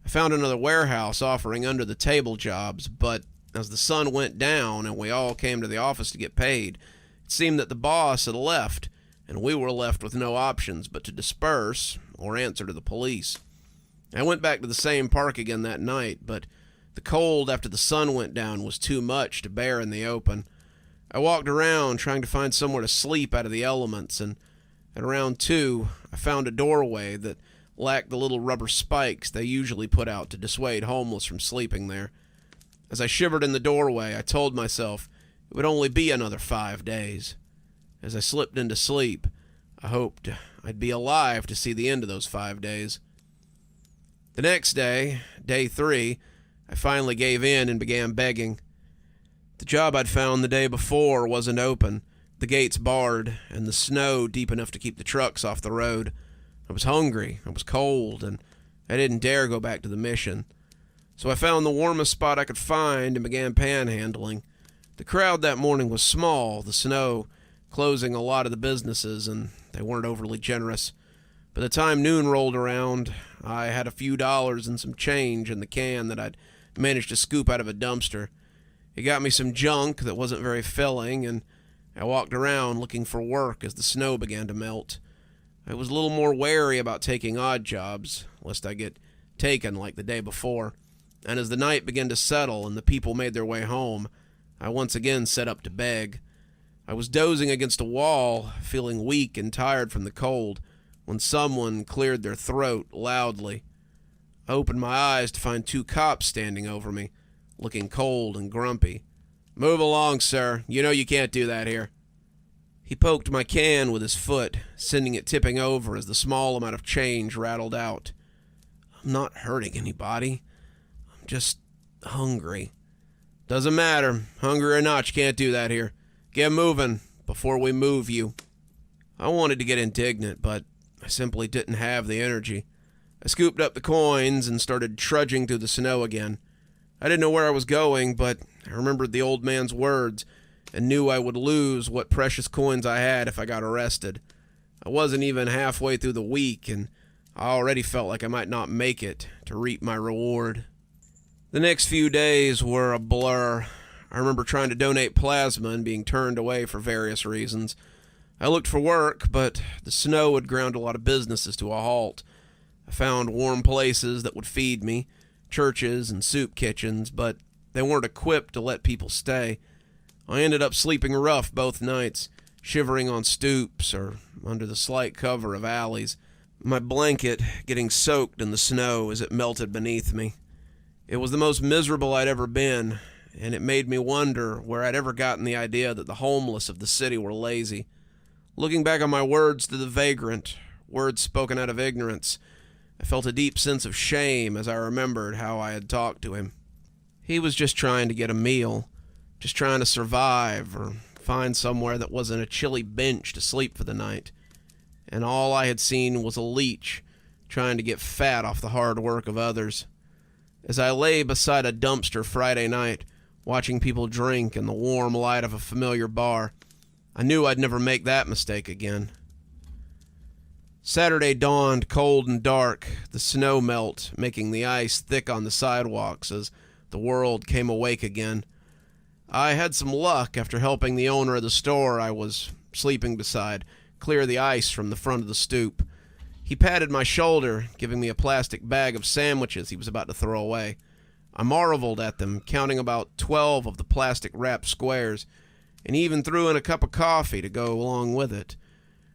I found another warehouse offering under-the-table jobs, but as the sun went down and we all came to the office to get paid, it seemed that the boss had left, and we were left with no options but to disperse or answer to the police. I went back to the same park again that night, but the cold after the sun went down was too much to bear in the open. I walked around trying to find somewhere to sleep out of the elements, and at around 2, I found a doorway that lacked the little rubber spikes they usually put out to dissuade homeless from sleeping there. As I shivered in the doorway, I told myself it would only be another 5 days. As I slipped into sleep, I hoped I'd be alive to see the end of those 5 days. The next day, day 3, I finally gave in and began begging. The job I'd found the day before wasn't open, the gates barred, and the snow deep enough to keep the trucks off the road. I was hungry, I was cold, and I didn't dare go back to the mission. So I found the warmest spot I could find and began panhandling. The crowd that morning was small, the snow closing a lot of the businesses, and they weren't overly generous. By the time noon rolled around, I had a few dollars and some change in the can that I'd managed to scoop out of a dumpster. It got me some junk that wasn't very filling, and I walked around looking for work as the snow began to melt. I was a little more wary about taking odd jobs, lest I get taken like the day before. And as the night began to settle and the people made their way home, I once again set up to beg. I was dozing against a wall, feeling weak and tired from the cold, when someone cleared their throat loudly. I opened my eyes to find 2 cops standing over me, looking cold and grumpy. "Move along, sir. You know you can't do that here." He poked my can with his foot, sending it tipping over as the small amount of change rattled out. "I'm not hurting anybody. I'm just hungry." "Doesn't matter. Hungry or not, you can't do that here. Get moving before we move you." I wanted to get indignant, but I simply didn't have the energy. I scooped up the coins and started trudging through the snow again. I didn't know where I was going, but I remembered the old man's words and knew I would lose what precious coins I had if I got arrested. I wasn't even halfway through the week, and I already felt like I might not make it to reap my reward. The next few days were a blur. I remember trying to donate plasma and being turned away for various reasons. I looked for work, but the snow had ground a lot of businesses to a halt. I found warm places that would feed me, churches and soup kitchens, but they weren't equipped to let people stay. I ended up sleeping rough both nights, shivering on stoops or under the slight cover of alleys, my blanket getting soaked in the snow as it melted beneath me. It was the most miserable I'd ever been, and it made me wonder where I'd ever gotten the idea that the homeless of the city were lazy. Looking back on my words to the vagrant, words spoken out of ignorance, I felt a deep sense of shame as I remembered how I had talked to him. He was just trying to get a meal, just trying to survive or find somewhere that wasn't a chilly bench to sleep for the night. And all I had seen was a leech trying to get fat off the hard work of others. As I lay beside a dumpster Friday night, watching people drink in the warm light of a familiar bar, I knew I'd never make that mistake again. Saturday dawned cold and dark, the snow melt making the ice thick on the sidewalks as the world came awake again. I had some luck after helping the owner of the store I was sleeping beside clear the ice from the front of the stoop. He patted my shoulder, giving me a plastic bag of sandwiches he was about to throw away. I marveled at them, counting about 12 of the plastic-wrapped squares, and he even threw in a cup of coffee to go along with it.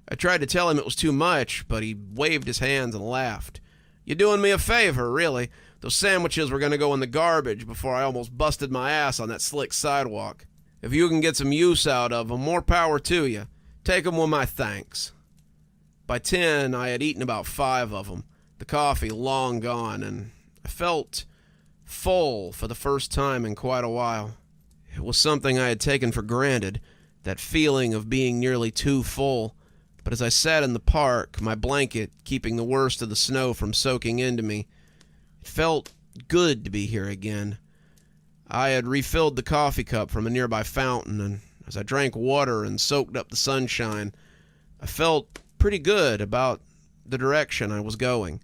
I tried to tell him it was too much, but he waved his hands and laughed. "You're doing me a favor, really. Those sandwiches were going to go in the garbage before I almost busted my ass on that slick sidewalk. If you can get some use out of them, more power to you. Take them with my thanks." By 10, I had eaten about 5 of them, the coffee long gone, and I felt full for the first time in quite a while. It was something I had taken for granted, that feeling of being nearly too full. But as I sat in the park, my blanket keeping the worst of the snow from soaking into me, it felt good to be here again. I had refilled the coffee cup from a nearby fountain, and as I drank water and soaked up the sunshine, I felt pretty good about the direction I was going.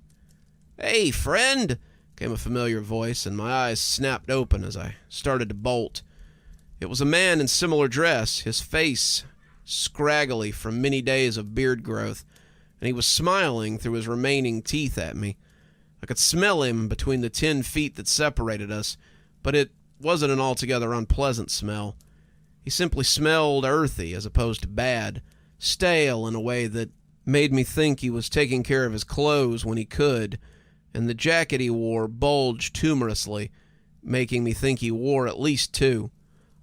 "Hey, friend," came a familiar voice, and my eyes snapped open as I started to bolt. It was a man in similar dress, his face scraggly from many days of beard growth, and he was smiling through his remaining teeth at me. I could smell him between the 10 feet that separated us, but it wasn't an altogether unpleasant smell. He simply smelled earthy as opposed to bad, stale in a way that made me think he was taking care of his clothes when he could, and the jacket he wore bulged humorously, making me think he wore at least 2.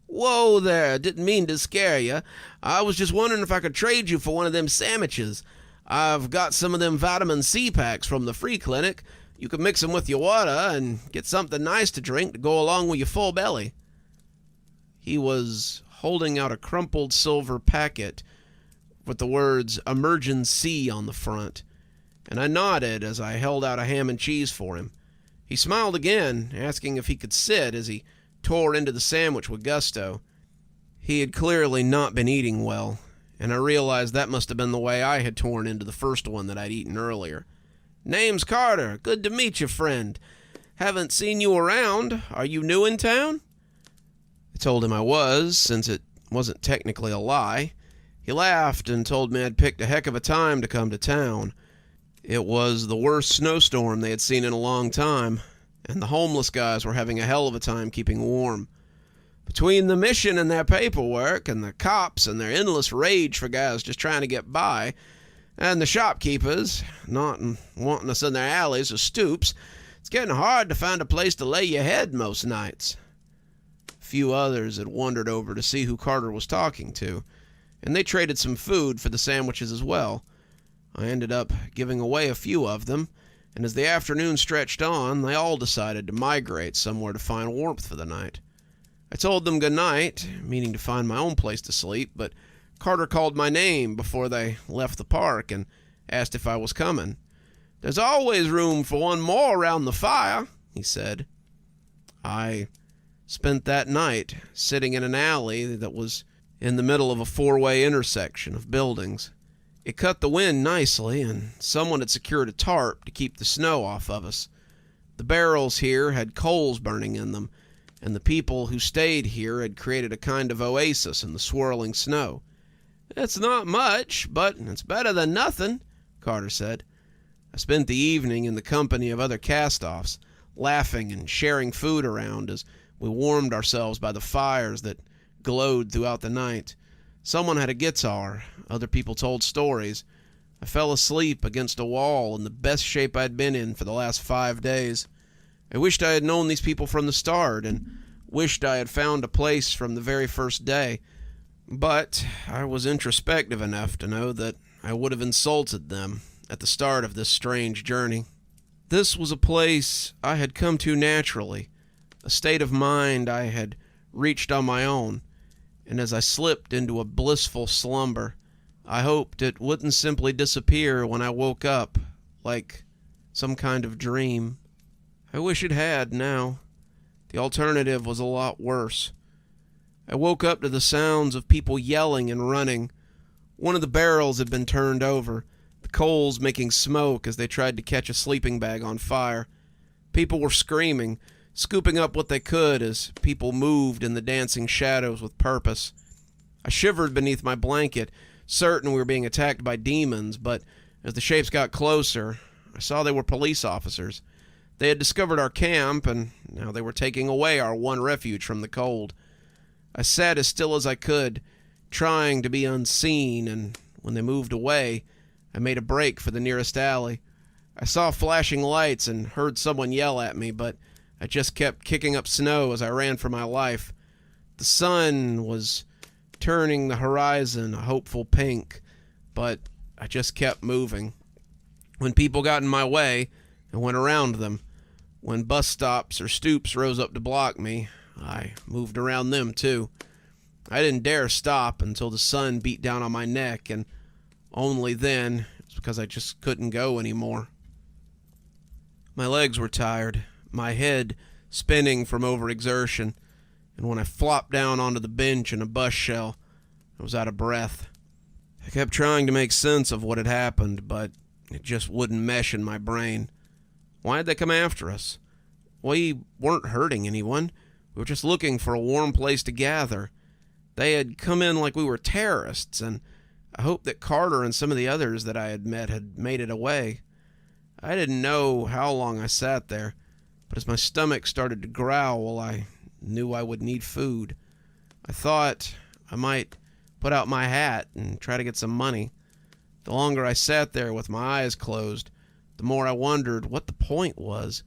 "Whoa there, didn't mean to scare you. I was just wondering if I could trade you for one of them sandwiches. I've got some of them vitamin C packs from the free clinic. You could mix them with your water and get something nice to drink to go along with your full belly." He was holding out a crumpled silver packet with the words "Emergency" on the front, and I nodded as I held out a ham and cheese for him. He smiled again, asking if he could sit as he tore into the sandwich with gusto. He had clearly not been eating well, and I realized that must have been the way I had torn into the first one that I'd eaten earlier. "Name's Carter. Good to meet you, friend. Haven't seen you around. Are you new in town?" I told him I was, since it wasn't technically a lie. He laughed and told me I'd picked a heck of a time to come to town. It was the worst snowstorm they had seen in a long time, and the homeless guys were having a hell of a time keeping warm. Between the mission and their paperwork, and the cops and their endless rage for guys just trying to get by, and the shopkeepers not wanting us in their alleys or stoops, it's getting hard to find a place to lay your head most nights. A few others had wandered over to see who Carter was talking to, and they traded some food for the sandwiches as well. I ended up giving away a few of them, and as the afternoon stretched on, they all decided to migrate somewhere to find warmth for the night. I told them good night, meaning to find my own place to sleep, but Carter called my name before they left the park and asked if I was coming. "There's always room for one more around the fire," he said. I spent that night sitting in an alley that was in the middle of a four-way intersection of buildings. It cut the wind nicely, and someone had secured a tarp to keep the snow off of us. The barrels here had coals burning in them, and the people who stayed here had created a kind of oasis in the swirling snow. "It's not much, but it's better than nothing," Carter said. I spent the evening in the company of other cast-offs, laughing and sharing food around as we warmed ourselves by the fires that glowed throughout the night. Someone had a guitar, other people told stories. I fell asleep against a wall in the best shape I'd been in for the last 5 days. I wished I had known these people from the start, and wished I had found a place from the very first day. But I was introspective enough to know that I would have insulted them at the start of this strange journey. This was a place I had come to naturally, a state of mind I had reached on my own, and as I slipped into a blissful slumber, I hoped it wouldn't simply disappear when I woke up, like some kind of dream. I wish it had now. The alternative was a lot worse. I woke up to the sounds of people yelling and running. One of the barrels had been turned over, the coals making smoke as they tried to catch a sleeping bag on fire. People were screaming, scooping up what they could as people moved in the dancing shadows with purpose. I shivered beneath my blanket, certain we were being attacked by demons, but as the shapes got closer, I saw they were police officers. They had discovered our camp, and now they were taking away our one refuge from the cold. I sat as still as I could, trying to be unseen, and when they moved away, I made a break for the nearest alley. I saw flashing lights and heard someone yell at me, but I just kept kicking up snow as I ran for my life. The sun was turning the horizon a hopeful pink, but I just kept moving. When people got in my way, I went around them. When bus stops or stoops rose up to block me, I moved around them too. I didn't dare stop until the sun beat down on my neck, and only then, it's because I just couldn't go anymore. My legs were tired, my head spinning from overexertion, and when I flopped down onto the bench in a bus shell, I was out of breath. I kept trying to make sense of what had happened, but it just wouldn't mesh in my brain. Why had they come after us? We weren't hurting anyone. We were just looking for a warm place to gather. They had come in like we were terrorists, and I hoped that Carter and some of the others that I had met had made it away. I didn't know how long I sat there, but as my stomach started to growl, I knew I would need food. I thought I might put out my hat and try to get some money. The longer I sat there with my eyes closed, the more I wondered what the point was.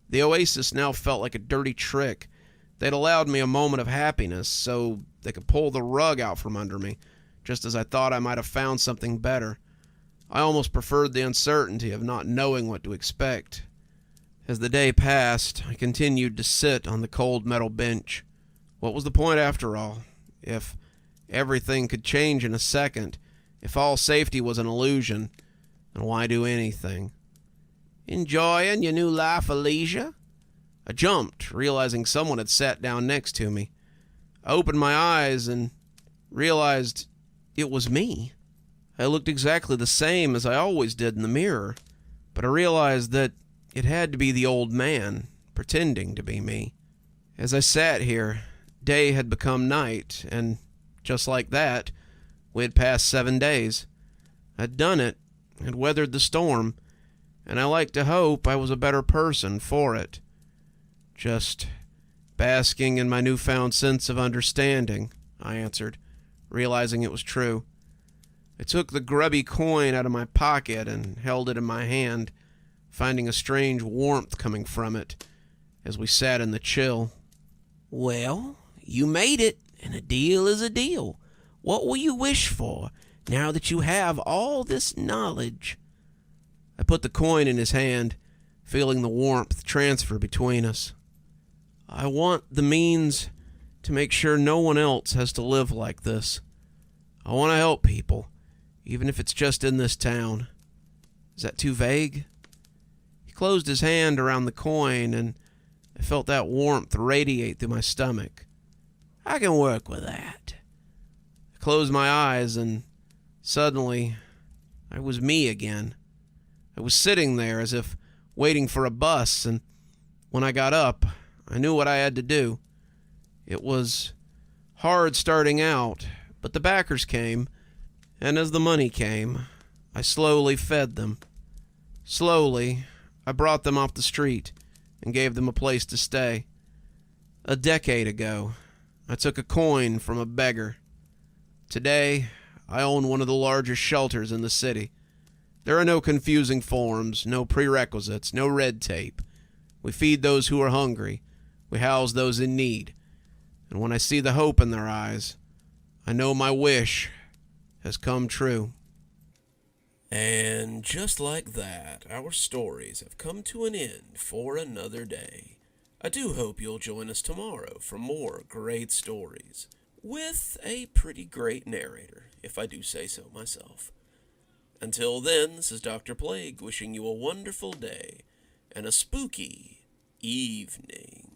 The oasis now felt like a dirty trick. They'd allowed me a moment of happiness so they could pull the rug out from under me, just as I thought I might have found something better. I almost preferred the uncertainty of not knowing what to expect. As the day passed, I continued to sit on the cold metal bench. What was the point after all? If everything could change in a second, if all safety was an illusion, then why do anything? Enjoying your new life of leisure? I jumped, realizing someone had sat down next to me. I opened my eyes and realized it was me. I looked exactly the same as I always did in the mirror, but I realized that it had to be the old man, pretending to be me. As I sat here, day had become night, and just like that, we had passed 7 days. I'd done it, had weathered the storm, and I like to hope I was a better person for it. Just basking in my newfound sense of understanding, I answered, realizing it was true. I took the grubby coin out of my pocket and held it in my hand, finding a strange warmth coming from it as we sat in the chill. Well, you made it, and a deal is a deal. What will you wish for, now that you have all this knowledge? I put the coin in his hand, feeling the warmth transfer between us. I want the means to make sure no one else has to live like this. I want to help people, even if it's just in this town. Is that too vague? He closed his hand around the coin, and I felt that warmth radiate through my stomach. I can work with that. I closed my eyes, and suddenly, I was me again. I was sitting there as if waiting for a bus, and when I got up, I knew what I had to do. It was hard starting out, but the backers came, and as the money came, I slowly fed them. Slowly, I brought them off the street and gave them a place to stay. A decade ago, I took a coin from a beggar. Today, I own one of the largest shelters in the city. There are no confusing forms, no prerequisites, no red tape. We feed those who are hungry. We house those in need. And when I see the hope in their eyes, I know my wish has come true. And just like that, our stories have come to an end for another day. I do hope you'll join us tomorrow for more great stories, with a pretty great narrator, if I do say so myself. Until then, this is Dr. Plague wishing you a wonderful day and a spooky evening.